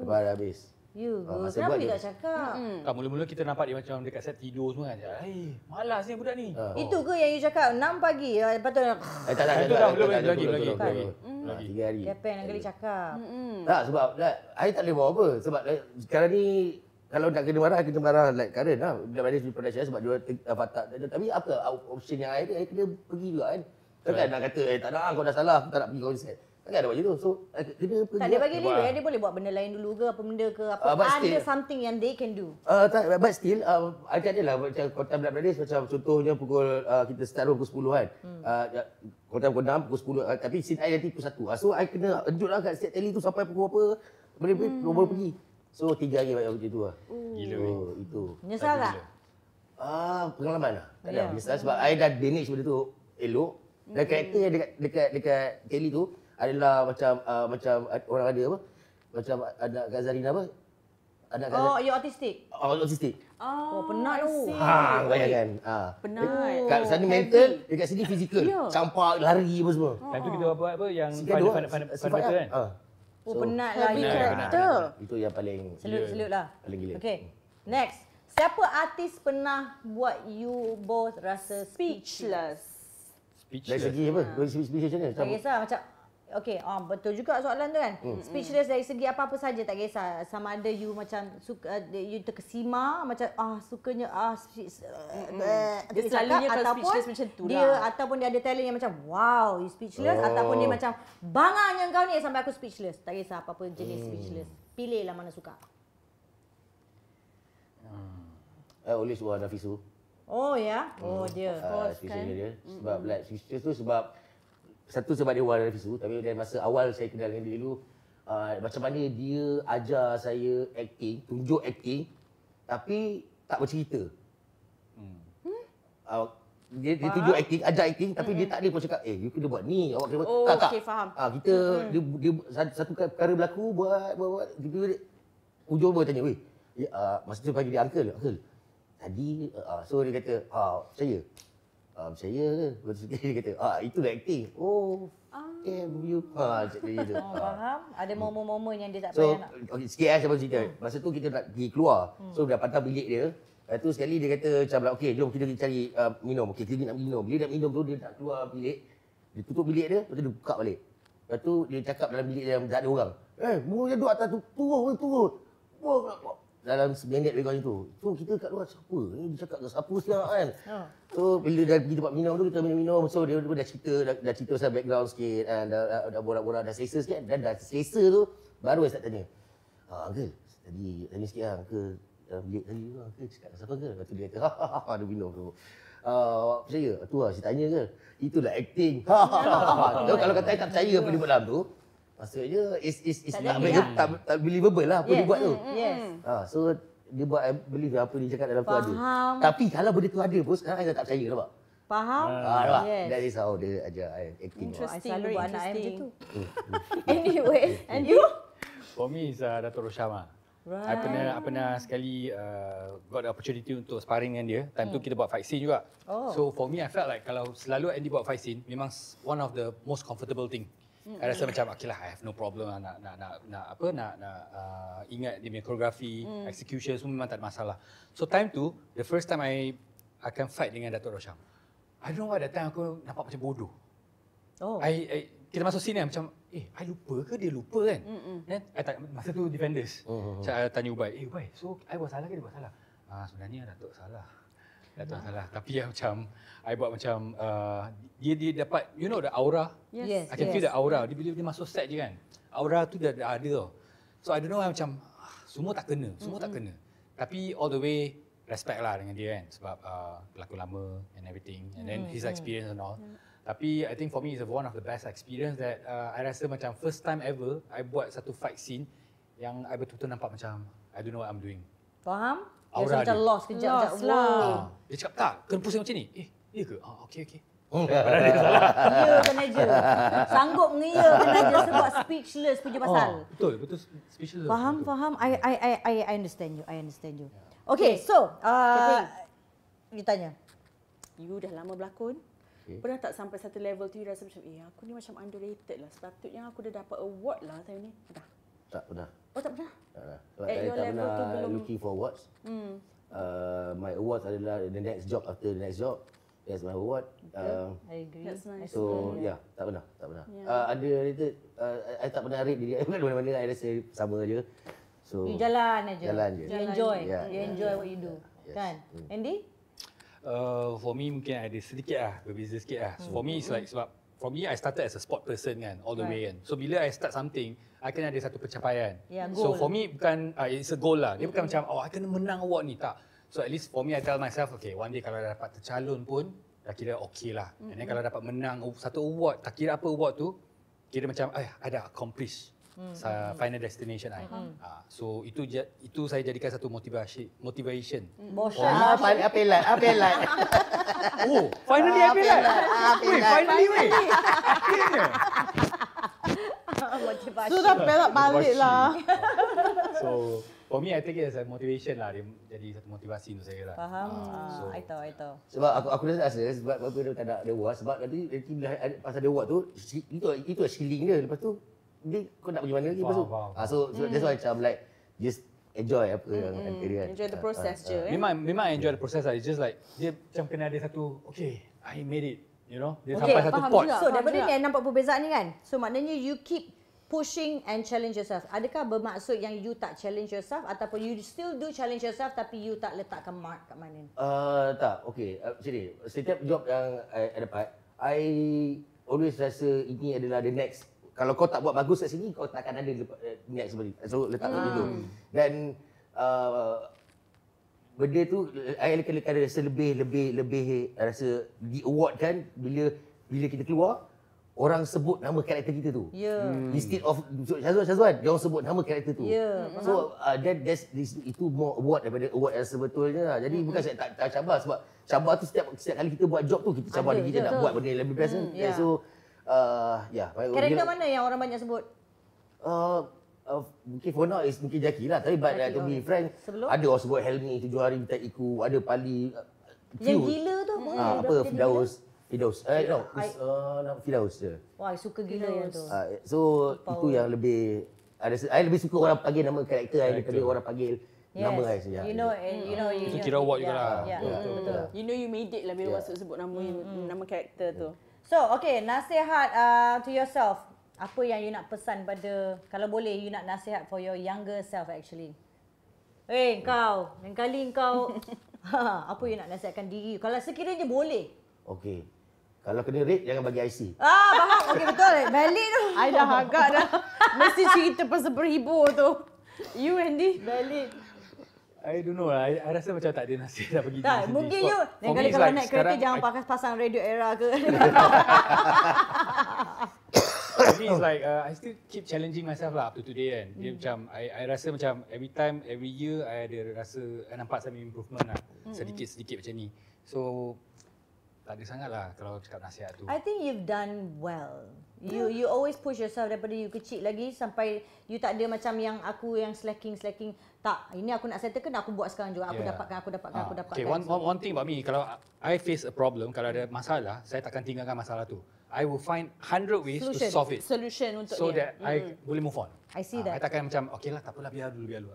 lepas dah habis. You, masa kenapa buat you je. tak cakap? Tak mula-mula kita nampak dia macam dekat set tidur semua kan. Malas ni budak ni. Itu ke yang you cakap 6 pagi, lepas tu Tak Itu dah belum lagi. 3 hari. Kepen yang kali cakap. Tak sebab I tak boleh buat apa. Sebab sekarang ni kalau nak kena marah like Karen lah. Dia ada production sebab dia fatak. Tapi apa option yang I kena pergi juga kan. Takkan nak kata tak nak kau dah salah, aku tak nak pergi konsert. Takkan ada buat macam tu. So kena pergi. Tak, dia bagi leeway, dia boleh buat benda lain dulu ke apa benda ke apa. but Ada still- something yang they can do. Tak, but still, ada lah macam Kota Blood Brothers macam contohnya pukul kita start pukul 10 kan. Kota pukul 6, pukul 10. Tapi scene I nanti pukul 1. So I kena lanjut lah kat set tele tu sampai pukul apa. Boleh pergi. So 3 hari macam tu lah. Gila So weh. itu. Menyesal tak? Pengalaman lah. Tak ada Ya. menyesal sebab I dah manage benda tu elok. Dan karakter yang dekat tele tu adalah macam orang ada apa? Macam anak Kak Zarina apa? Anak Kak Oh, you autistic? autistik. Oh, penat tu. Bayangkan. Penat. Kat sana mental, dekat sini fizikal. Campak, lari apa semua. Time tu kita buat apa yang Sikit dua, sifat Fun lah. kan. Oh, penat lah Heavy you. character. Itu yang paling Salute lah. paling gila. Okay, next. Siapa artis pernah buat you both rasa speechless? Dari Speechless. segi apa? Dari segi macam mana? Tak kisah macam okay, betul juga soalan tu kan. Speechless dari segi apa-apa saja tak kisah. Sama ada you macam suka you terkesima macam sukanya Dia selalunya kalau ataupun speechless macam tu dia lah. ataupun dia ada talent yang macam wow, you speechless ataupun dia macam banganya kau ni sampai aku speechless. Tak kisah apa-apa jenis speechless. Pilihlah mana suka. I always want Nafisu. Oh ya. Oh dia. Switch dia. Sebab like switch tu sebab satu sebab dia warna visu, tapi dari masa awal saya kenal dengan dia dulu, macam mana dia ajar saya acting, tunjuk acting tapi tak bercerita. Dia tunjuk acting, ajar acting tapi dia tak ada pun cakap, you kena buat ni, awak kena buat. Oh, tak. okey, faham. Kita dia satu perkara berlaku buat dia ujung baru tanya, weh, masa tu panggil dia uncle. Tadi so dia kata, percaya. Percaya ke? Lepas tu dia kata, itulah acting. Oh, damn you. Macam tu. Faham? Ada momen-momen yang dia tak So, payah nak. okay, sikit saya cerita. Masa tu kita nak pergi keluar. So, dah patah bilik dia. Lepas tu sekali dia kata macam, okey, jom kita pergi cari minum. Okey, kita nak minum. Bila nak minum tu, dia nak keluar bilik. Dia tutup bilik dia, lepas tu dia buka balik. Lepas tu dia cakap dalam bilik dia yang tak ada orang. Burung dia duduk atas tu, turun. Dalam seminit lebih kurang itu. So, kita kat luar, siapa? Ni dia cakap ke siapa siap kan? So, bila dah pergi tempat minum tu, kita minum. So, dia dah cerita pasal background sikit. And dah borak-borak, dah selesa sikit. Dan dah selesa tu, baru saya start tanya. Uncle, tadi sikit lah, Uncle. Dalam bilik tadi tu, Uncle cakap siapa ke? Lepas tu dia kata, ada minum tu. Percaya? Tu lah, saya tanya ke? Itulah acting. Kalau kata saya tak percaya apa dia buat dalam tu, maksudnya it's tak believable lah apa dia buat tu. Yes. So dia buat I believe apa dia cakap dalam tu ada. Faham. Tapi kalau benda tu ada pun sekarang saya tak percaya, nampak? Faham? Nampak? Yes. That is how dia ajar I acting. I selalu very buat anak I macam interesting. tu. Anyway, and you? For me is Dato' Rosham lah. I pernah sekali got the opportunity untuk sparring dengan dia. Time tu kita buat fight scene juga. So for me I felt like kalau selalu Andy buat fight scene memang one of the most comfortable thing. I rasa macam okay lah, I have no problem lah nak ingat dia punya choreography, execution semua memang tak ada masalah. So time tu the first time I akan fight dengan Dato' Rosham. I don't know why that time aku nampak macam bodoh. Kita masuk sini macam I lupa ke dia lupa kan? Then I masa tu defenders. Saya tanya Ubay, Ubay, so I buat salah ke dia buat salah? Sebenarnya Dato' salah. Tapi macam I buat macam dia dapat the aura. Yes. I can feel the aura. Bila dia masuk set je kan. Aura tu dah ada tau. So I don't know macam semua tak kena. Tapi all the way respect lah dengan dia kan sebab pelakon lama and everything and then his experience and all. Tapi I think for me it's one of the best experience that I rasa macam first time ever I buat satu fight scene yang I betul-betul nampak macam I don't know what I'm doing. Faham? Dia Aura macam dia. lost kejap. Dia cakap tak, kena pusing macam ni. Iya ke? Okey. Mengiyakan aja. Sanggup mengiyakan aja sebab speechless punya pasal. Betul speechless. Faham. I understand you. Okay, so you tanya. You dah lama berlakon. Pernah tak sampai satu level tu you rasa macam aku ni macam underrated lah. Sepatutnya aku dah dapat award lah time ni. Dah. Tak pernah. Oh tak pernah? Tak pernah. Sebab At saya your tak level pernah tu belum- looking for awards. My awards adalah the next job after the next job. That's my award. I agree. That's nice. So tak pernah. Ada rated, I tak pernah rate diri I mana-mana, I rasa sama je. So You jalan aja. Jalan je. You enjoy. Yeah. You enjoy what you do. Yes. Kan? Andy? For me mungkin ada sedikit lah, berbeza sikit lah. So for me it's like sebab for me I started as a sport person kan, all the way kan. So bila I start something, I kena ada satu pencapaian. Yeah, So goal. for me bukan it's a goal lah. Dia bukan macam I kena menang award ni, tak. So at least for me I tell myself okay, one day kalau dah dapat tercalon pun dah kira okay lah. And then kalau dapat menang satu award, tak kira apa award tu, kira macam I dah accomplish final destination I. So itu saya jadikan satu motivation. Bosan. Apa elat? Oh, finally I feel like. Finally weh. Motivasi. Sudah pelak balik lah. So, for me I take it as a motivation lah. Dia jadi satu motivasi untuk saya lah. Faham? so- I tahu. Sebab aku rasa sebab apa dia tak ada award, sebab nanti bila pasal ada award tu itu shilling dia, lepas tu dia kau nak pergi mana lagi lepas tu. Faham. So that's why macam like just enjoy apa yang ada kan. Enjoy the process je. Memang I enjoy the process lah. It's just like dia macam kena ada satu okay, I made it. You know, dia Okay, sampai satu faham pot. juga. So daripada juga. ni nampak perbezaan ni kan. So maknanya you keep pushing and challenge yourself. Adakah bermaksud yang you tak challenge yourself ataupun you still do challenge yourself tapi you tak letakkan mark kat mana ni? Tak, okay. Macam ni, setiap job yang I dapat, I always rasa ini adalah the next. Kalau kau tak buat bagus kat sini, kau takkan ada next seperti. So letak kat situ. Dan benda tu I kena rasa lebih rasa di award kan bila kita keluar orang sebut nama karakter kita tu. Instead of Syazwan, dia orang sebut nama karakter tu. So itu more award daripada award yang sebetulnya lah. Jadi bukan saya tak cabar sebab cabar tu setiap kali kita buat job tu kita cabar diri kita nak buat benda yang lebih best kan. So karakter mana yang orang banyak sebut? Mungkin for now is mungkin Jackie lah. Tapi to be frank, ada orang sebut Helmi 7 hari minta iku, ada Pali. Yang gila tu apa Firdaus. Firdaus je. Wah, suka gila yang tu. So itu yang lebih I lebih suka orang panggil nama karakter daripada orang panggil nama I saja. Itu kira award jugalah. Betul. You know you made it lah bila masuk sebut nama karakter tu. So, okay, nasihat to yourself. Apa yang you nak pesan pada, kalau boleh you nak nasihat for your younger self actually. Kau, lain kali kau apa you nak nasihatkan diri you? Kalau sekiranya boleh. Okay. Kalau kena rate jangan bagi IC. Faham. Okay, betul. Valid tu. I dah agak dah. Mesti cerita pasal berhibur tu. You Andy? Valid. I don't know lah. I rasa macam tak ada nasihat nak bagi diri Tak, sendiri. mungkin you lain For kali me, kalau like naik kereta sekarang, jangan pasang radio era ke. For me it's like I still keep challenging myself lah up to today kan. Dia macam I rasa macam every year I ada rasa I nampak some improvement lah. Sedikit-sedikit macam ni. So tak ada sangat lah kalau cakap nasihat tu. I think you've done well. You always push yourself daripada you kecil lagi sampai you tak ada macam yang aku yang slacking. Tak, ini aku nak settlekan aku buat sekarang juga. Aku dapatkan. Okay, one thing about me, kalau I face a problem, kalau ada masalah, saya takkan tinggalkan masalah tu. I will find 100 ways to solve it. Solution untuk So dia. that I boleh move on. I see that. I takkan macam, okay lah, tak apalah, biar dulu.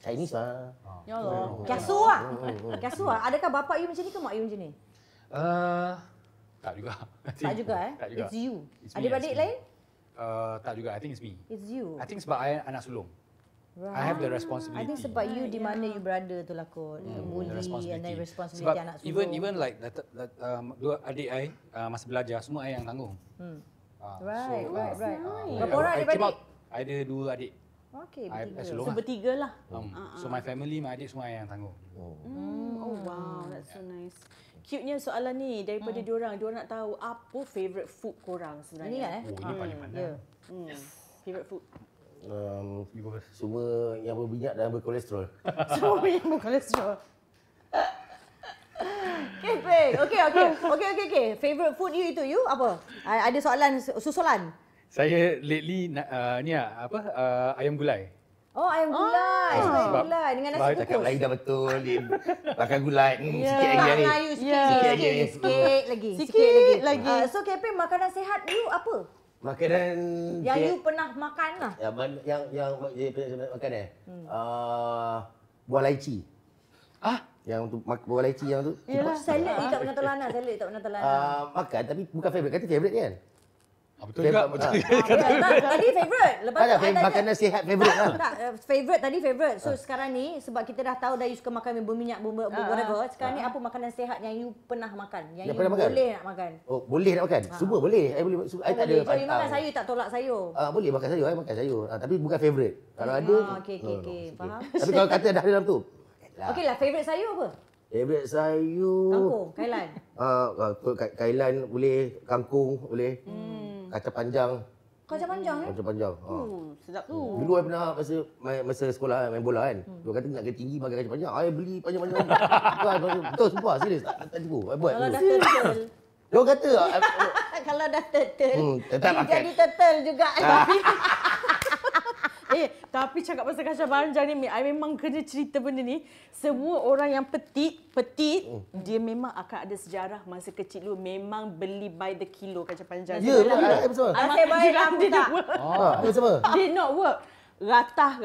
Chinese lah. Ya Allah. Kiasu ah. Adakah bapak you macam ni ke mak you macam ni? Tak juga. Tak juga Tak juga. It's you. It's me, Adik-beradik it's me. lain? Tak juga, I think it's me. It's you. I think sebab I anak sulung. I have the responsibility. I think sebab you di mana you berada tu lah kot. Bully and then responsibility Sebab anak sulung. even like dua adik I masa belajar semua I yang tanggung. Right. Berapa I orang came adik-beradik? out, I ada 2 adik. Okay, I bertiga. sulung So lah. bertiga lah. So my family, my adik semua I yang tanggung. Oh wow, that's so nice. Cute-nya soalan ni daripada diorang nak tahu apa favourite food korang sebenarnya. Ini kan Ini paling pandai. Favourite food. Semua yang berminyak dan berkolesterol. Semua yang berkolesterol. Okay. Favorite food you itu you apa? Ada soalan susulan. Saya lately ayam gulai. Oh, ayam gulai. Ayam gulai dengan nasi Cakap kukus. Melayu dah betul. Dia makan gulai. Sikit lagi Tak ni. Melayu Sikit lagi. sikit lagi. So Keping, makanan sihat you apa? Makanan Yang you pernah makan lah. yang makan buah laici. Yang tu buah laici yang tu. Salad you tak pernah terlana. Makan tapi bukan favorite. Kata favorite kan? Betul juga. Tadi favorite. Lepas tu I tanya. Makanan sihat favorite lah. Tak, favorite tadi favorite. So sekarang ni sebab kita dah tahu dah you suka makan berminyak whatever. Sekarang ni apa makanan sihat yang you pernah makan? Yang you pernah makan? boleh nak makan? Oh, boleh nak makan? Semua boleh. I boleh. I tak ada. So you makan sayur tak tolak sayur? Boleh makan sayur. I makan sayur. Tapi bukan favorite. Kalau ada. Okay. Faham? Tapi kalau kata dah dalam tu. Okey lah, favorite sayur apa? Favorite sayur. Kangkung, kailan. Kailan boleh, kangkung boleh. Kacang panjang. Kacang panjang Kacang panjang. Sedap tu. Dulu I pernah masa sekolah main bola kan. Dia kata nak kena tinggi makan kacang panjang. I beli panjang-panjang. Betul sumpah serius tak tipu. I buat Kalau dulu. dah turtle. Dia kata Kalau dah turtle. tetap you makan. jadi turtle juga. Tapi cakap pasal kacang panjang ni, I memang kena cerita benda ni. Semua orang yang petit, dia memang akan ada sejarah masa kecil dulu. Memang beli by the kilo kacang panjang. Ya, betul. Nasib baik kamu tak. Betul. Did not work. Ratah.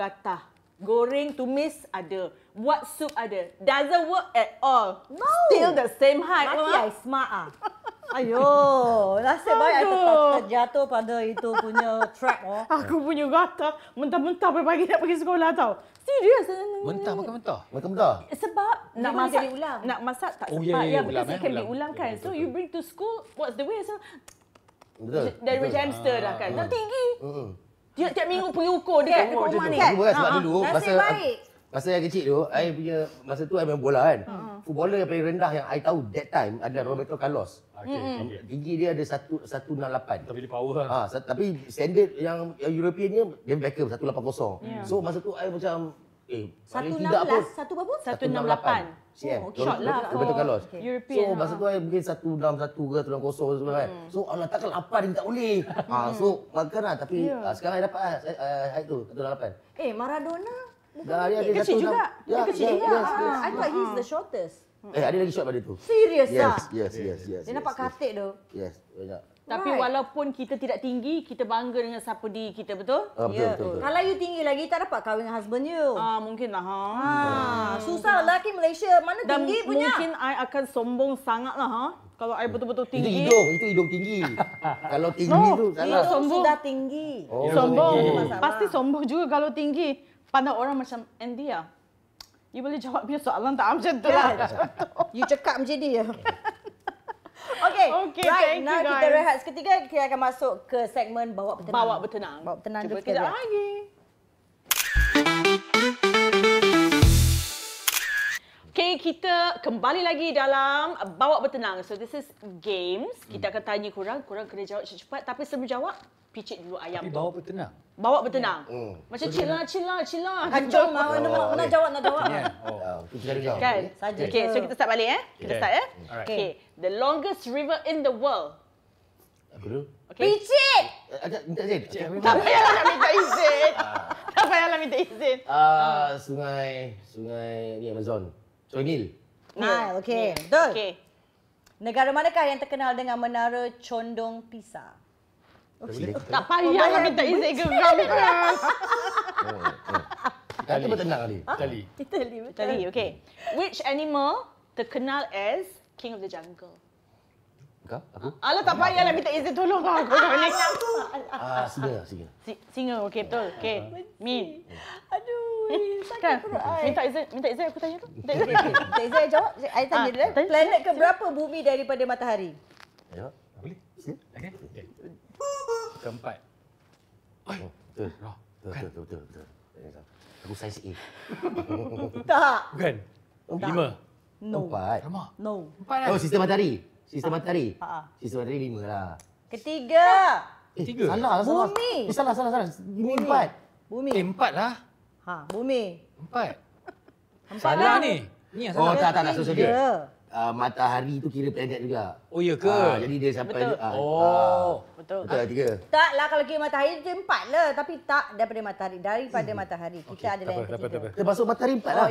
Goreng, tumis ada. Buat sup ada. Doesn't work at all. No. Still the same height. Mati I smart ah. Ayo, nasib baik I terjatuh pada itu punya trap Aku punya gatal. Mentah-mentah pagi nak pergi sekolah tau. Serius. Makan mentah. Makan mentah. Sebab nak boleh masak jadi ulam. Nak masak tak Oh, sempat. ya, Because ulam, it can be ulam. ulam kan. So you bring to school, what's the way? So Betul. dari macam hamster dah kan. Dah tinggi. Tiap-tiap minggu pergi ukur dekat rumah ni. Cuba sebab dulu Nasib baik. Masa yang kecil tu, I punya masa tu I main bola kan. Footballer yang paling rendah yang I tahu that time adalah Roberto Carlos. Tinggi dia ada 168. Tapi dia power lah. Tapi standard yang European ni David Beckham 180. So masa tu I macam paling tidak pun 168. cm. Short lah Roberto Carlos. European. So masa tu I mungkin 161 ke 160 semua kan. So Allah takkan 8 dia tak boleh. So makanlah tapi sekarang I dapat height tu 168. Maradona Dia ada kecil juga. Ya, kecil juga. I thought he's the shortest. ada lagi shot pada tu. Serius lah? Yes. Dia nampak katik tu. Yes, banyak. Tapi walaupun kita tidak tinggi, kita bangga dengan siapa diri kita, betul? Betul. Kalau you tinggi lagi, tak dapat kahwin dengan husband you. Mungkin lah. Susah lelaki Malaysia. Mana Dan tinggi punya? mungkin I akan sombong sangat lah. Kalau I betul-betul tinggi. Itu hidung tinggi. Kalau tinggi tu salah. Hidung sombong. sudah tinggi. Sombong. Masalah. Pasti sombong juga kalau tinggi. Pandang orang macam Andy lah. You boleh jawab dia soalan tak macam tu lah. You cakap macam dia. Okay, thank now you, kita guys. rehat seketika. Kita akan masuk ke segmen Bawa Bertenang. Bawa bertenang. Bawa bertenang Cuba tu kejap sekejap. lagi. Okay, kita kembali lagi dalam Bawa Bertenang. So this is games. Kita akan tanya korang kena jawab cepat. Tapi sebelum jawab, picit dulu ayam Tapi tu. bawa bertenang. Bawa bertenang. Macam chill lah. Hancur nak jawab. Kita cari jawab. Kan? Saja. Okay, so kita start balik Kita start Alright. Okay. The longest river in the world. Apa tu? Okay. Picit! Minta izin. Tak payahlah nak minta izin. Tak payahlah minta izin. Sungai ni Amazon. Sungai Nil. Nile, okey. Betul. Okay. Negara manakah yang terkenal dengan Menara Condong Pisah? Tak payahlah minta izin ke kami. Kata bertenang tadi. Itali. Tadi, okay. Which animal terkenal as King of the Jungle? Kau? Aku? Alah, tak payahlah minta izin. Tolong aku ni. Singa. Singa, okey, betul. Okey. Min. Aduh, Kan? sakit perut I. Minta izin aku tanya tu. Minta izin. Tak saya jawab. Saya tanya dulu. tanya. Planet keberapa bumi daripada matahari? Ayo. Boleh? Okay. Keempat. Betul. Aku saiz A. Tak. Bukan? 5. No. 4. Lama. No. 4 Oh, sistem matahari. Sistem matahari. Ha. Sistem matahari 5 lah. Ketiga. 3. Salah. Bumi. Salah. Bumi 4. Bumi. 4 lah. Bumi. 4. Salah ni. Ni yang Oh, salah. tak. So dia. Tiga. Matahari tu kira planet juga. Oh, ya ke? Jadi dia sampai Betul. Betul lah 3. Tak lah kalau kira matahari itu 4 lah. Tapi tak daripada matahari. Daripada matahari. Kita adalah yang Tak apa. ketiga. Termasuk matahari 4 lah.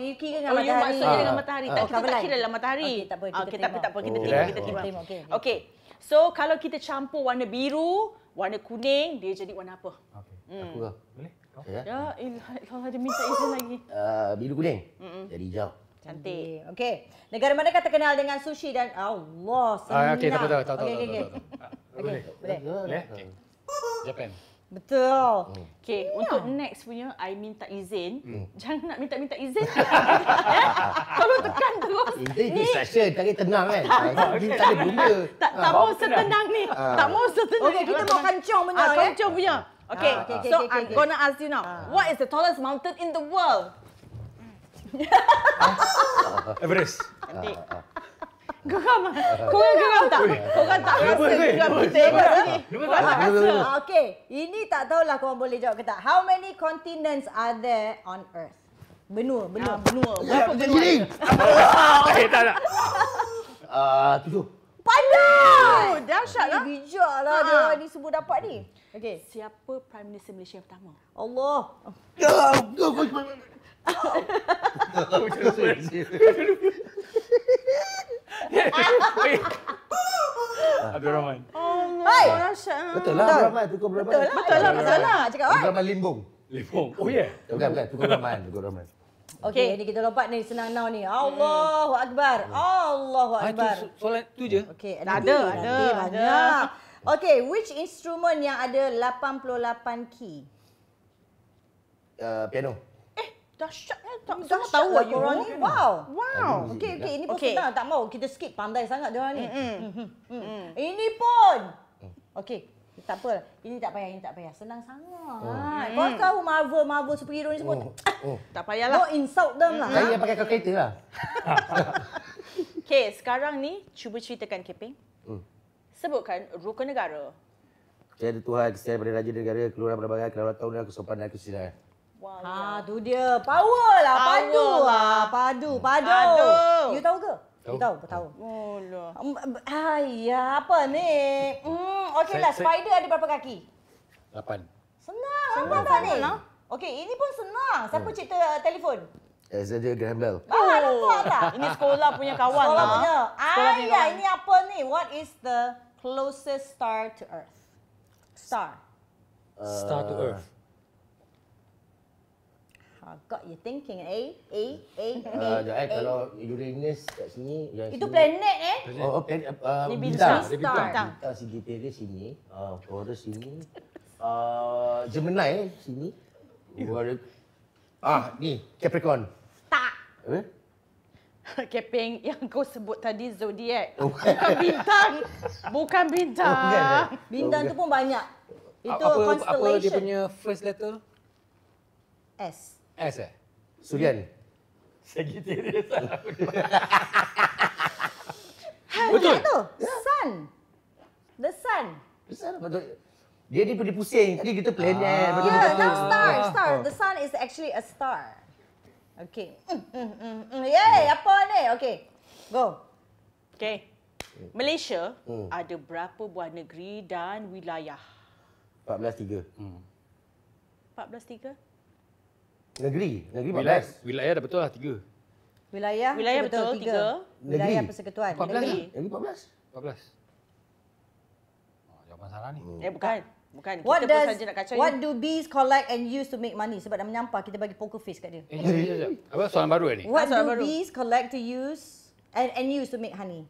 You kira dengan Oh, you matahari. maksudnya dengan matahari. Tak, kita cover tak line. kira dalam matahari. Okey, tak apa, kita Okey, terima. tak apa. Kita Oh. terima. Kita terima, okey. Okey. So, kalau kita campur warna biru, warna kuning, dia jadi warna apa? Okey. Aku lah. Boleh? Kau? Ya. Ya, kalau dia minta izin lagi. Biru kuning. Jadi hijau. Cantik. Okey. Negara manakah terkenal dengan sushi dan Allah senang. Okey, tak apa. Tahu. Okey. Boleh? Boleh. Boleh? Okey. Japan. Betul. Okey, untuk next punya, I minta izin. Jangan nak minta izin. Kalau tekan terus. Ini instruction. Tadi tenang kan. Ini tak ada guna. Tak mau setenang ni. Tak mau setenang. Okey, kita mau kancong punya. Kancung punya. Okay, okey, so okey, I'm okey. gonna ask you now. What is the tallest mountain in the world? Everest. Nanti. Geram ah. Korang geram tak? Korang tak rasa geram kita ni? Korang tak rasa? Okey, ini tak tahulah korang boleh jawab ke tak. How many continents are there on Earth? Benua. Benua. Berapa benua? Jadi. Tak. 7. Pandai! Dahsyat lah. Bijak lah dia ni semua dapat ni. Okey. Siapa Prime Minister Malaysia yang pertama? Allah. Abdul Rahman. Hai. Dahsyat. Betul lah. Rahman. Tukar Rahman. Betul lah. Cakap oi. Rahman Limbong. Limpong. Oh, ya? Bukan. Tukar Rahman. Okey, ni kita lompat ni senang now ni. Allahu akbar. Allahu akbar. Soalan tu je? Okey, Ada. banyak. Okey, which instrument yang ada 88 key? Piano. Dahsyatnya. Tak Dahsyat tahu lah you. korang ni. Wow. Wow. Okey, ini pun Okey. senang. Tak mau kita skip, pandai sangat dia orang ni. Ini pun. Okey, Tak apa. Ini tak payah. Senang sangat. Kau tahu Marvel superhero ni semua. Tak payahlah. Don't insult them lah. Saya yang pakai kalkulator lah. Okay, sekarang ni cuba ceritakan Keping. Sebutkan rukun negara. Saya ada Tuhan, kesetiaan pada Raja Negara, keluaran perabdangan, kedaulatan dan kesopanan dan kesusilaan. Ha, tu dia. Power lah. Padu lah. Padu. You tahu ke? You tahu. Oh lah. Ayah, apa ni? Okey lah, spider ada berapa kaki? 8. Senang. Nampak tak ni? Okey, ini pun senang. Siapa cipta telefon? Alexander Graham Bell. Nampak tak? Ini sekolah punya kawan Sekolah lah. punya. Sekolah punya kawan. Ini apa ni? What is the closest star to Earth? Star. Star to Earth. Got you thinking, A. Kalau Uranus kat sini. Itu planet planet. Ni bintang. bintang. Bintang Sagittarius sini. Taurus sini. Gemini sini. Ni Capricorn. Tak. Apa? Keping yang kau sebut tadi zodiak. Bukan bintang. Bukan bintang. Bukan. Bintang tu pun banyak. Itu Apa dia constellation. punya first letter? S. S eh? Surian. Sagittarius. Betul. Tu. Sun. The sun. Besar betul. Dia pusing. Tadi kita planet. Betul Yeah, betul. now star. The sun is actually a star. Okay. Yay, apa ni? Okay. Go. Okay. Malaysia ada berapa buah negeri dan wilayah? 14-3. 14-3? Negeri 14. Wilayah dah betul lah 3. Wilayah betul, 3. Wilayah Negeri. persekutuan. 14 Negeri. Negeri 14. 14. Jawapan salah ni. Bukan. What Kita pun saja nak kacau what you. do bees collect and use to make money? Sebab dah menyampah, kita bagi poker face kat dia. Sekejap. Apa soalan baru ni? What soalan do baru. bees collect to use and use to make honey?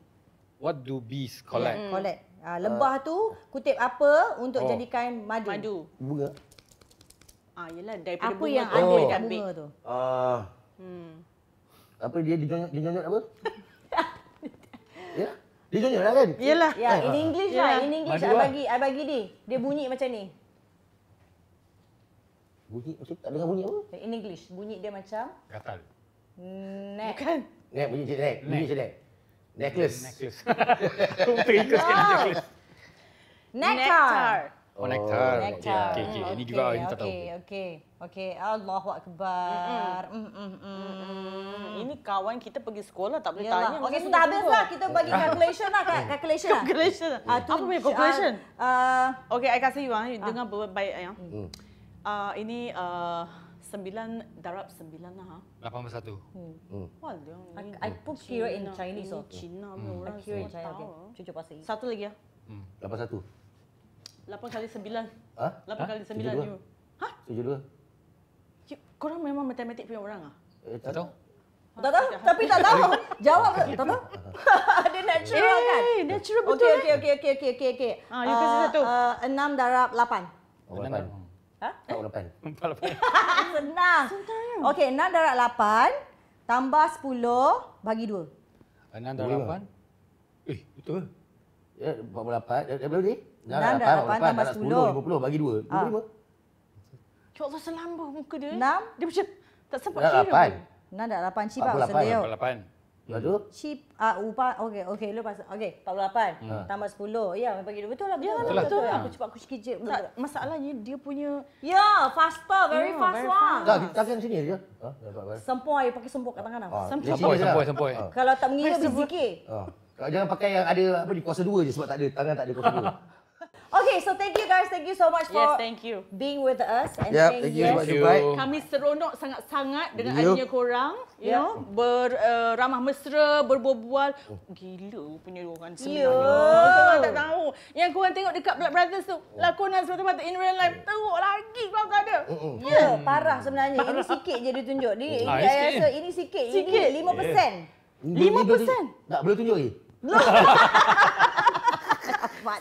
What do bees collect? Collect. Lebah tu kutip apa untuk jadikan madu? Madu. Bunga. Yelah daripada Apa bunga yang tu ada boleh dekat ambil. bunga tu? Apa dia dinyonyot apa? Ya? Dinyonyot lah kan? Yelah. Ya, in English lah. Yalah. In English Madu lah. I bagi dia. Dia bunyi macam ni. Bunyi macam tak dengar bunyi apa? In English, bunyi dia macam Gatal. nek. Bukan. Nek bunyi macam nek. Bunyi macam nek. Necklace. Necklace. Terikut sekali necklace. Nectar. Oh, nektar. Nektar. Okay. Ini juga ini tak tahu. Okay. Allahu Akbar. Ini kawan kita pergi sekolah tak boleh Yalah. tanya. Okay, macam sudah ni habis juga. lah. Kita bagi calculation lah. Calculation lah. Calculation. Apa punya calculation? Okay, I kasih you you dengar baik ya. Ini 9 darab 9 lah. 81. Wah, dia ni. I put period in Chinese. Ini Cina punya orang Period in semua China. tahu. Okay. Cucuk pasal ini. Satu lagi ya. 81. 8 kali 9. Ha? 8 kali 9 72. you. Hah? 72. Korang memang matematik punya orang ah? Tak tahu. Tak tahu? Tapi tak tahu. Jawab ke? Tak tahu? Dia natural kan? Natural betul. Okay. You kasi satu. 6 darab 8. 8. Ha? 8. Senang. Okay, 6 darab 8 tambah 10 bagi 2. 6 darab 8. Betul. Ya, 48. Berapa ni? 6 darab 8 tambah 10. 50 bagi 2. 25. Ya Allah, selamba muka dia. 6. Dia macam tak sempat Darab kira. 8. 6 darab 8 cip 48. sedih. 48. Lepas tu? Cip upah okey lepas okey 48 tambah 10. Ya, bagi 2 betul lah. Betul. Aku cepat aku sikit. Tak, masalahnya dia punya Ya, faster, very fast lah. Tak, kita takkan sini je. Ha? Dapat. Sempoi, pakai sempoi kat tangan. Sempoi. Kalau tak mengira berzikir. Jangan pakai yang ada apa di kuasa 2 je sebab tak ada tangan tak ada kuasa 2. Okay, so thank you guys. Thank you so much for Yes, thank you. being with us and Yep, saying thank you yes. sebab invite. Kami seronok sangat-sangat dengan You. adanya korang, you know, beramah mesra, berbual-bual. Gila punya orang sebenarnya. Korang tak tahu. Yang korang tengok dekat Black Brothers tu, lakonan semata-mata in real life, teruk lagi kelakar dia. Ya, parah sebenarnya. Ini sikit je dia tunjuk. Ini Ah, saya rasa ini sikit. Sikit. Ini 5%. 5%? Tak boleh tunjuk lagi.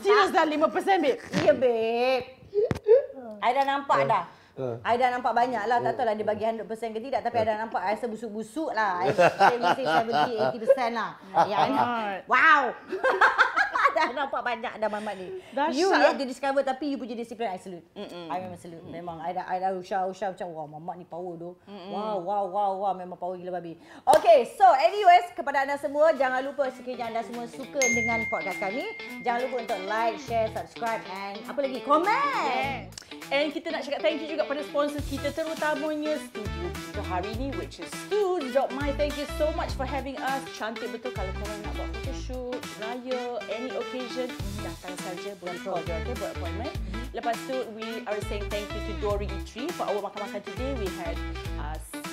Serius dah 5% babe. Ya, babe. I dah nampak dah. I dah nampak banyak lah. Tak tahulah dia bagi 100% ke tidak. Tapi I dah nampak. I rasa busuk-busuk lah. I say 70-80% lah. Ya, wow. dah nampak banyak dah Mamat ni. Dahsyat. You yet to discover tapi you punya disiplin I salute. I memang salute. Memang I dah Usha macam wah Mamat ni power tu. Wow memang power gila babi. Okay, so anyways kepada anda semua jangan lupa sekiranya anda semua suka dengan podcast kami, jangan lupa untuk like, share, subscribe and apa lagi? Komen. And kita nak cakap thank you juga pada sponsor kita terutamanya studio kita hari ni which is Studio.my. Thank you so much for having us. Cantik betul kalau korang nak buat photoshoot, raya, any occasion, datang saja boleh call dia, okay, buat appointment. Lepas tu we are saying thank you to Dori Eatery for our makan-makan today. We had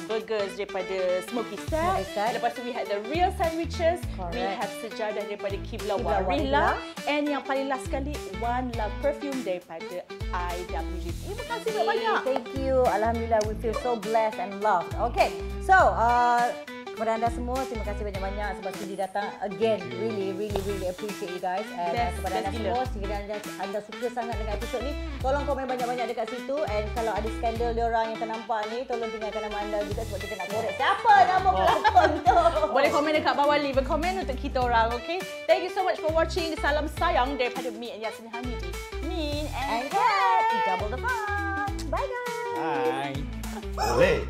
burgers daripada Smoky Stack. Lepas tu we had the real sandwiches. We have sejadah daripada Kibla Warila. And yang paling last sekali One Love Perfume daripada IWG. Terima kasih banyak. Thank you. Alhamdulillah, we feel so blessed and loved. Okay, so kepada anda semua, terima kasih banyak-banyak sebab sudi datang again. Really appreciate you guys. And kepada anda semua, sekiranya anda suka sangat dengan episod ni, tolong komen banyak-banyak dekat situ. And kalau ada skandal diorang yang ternampak ni, tolong tinggalkan nama anda juga sebab kita nak korek siapa nama pelakon tu. Boleh komen dekat bawah, leave a comment untuk kita orang, okay? Thank you so much for watching. Salam sayang daripada me and Yasmin Hamidi. Min and Kat, double the fun. Bye guys. Bye. Boleh.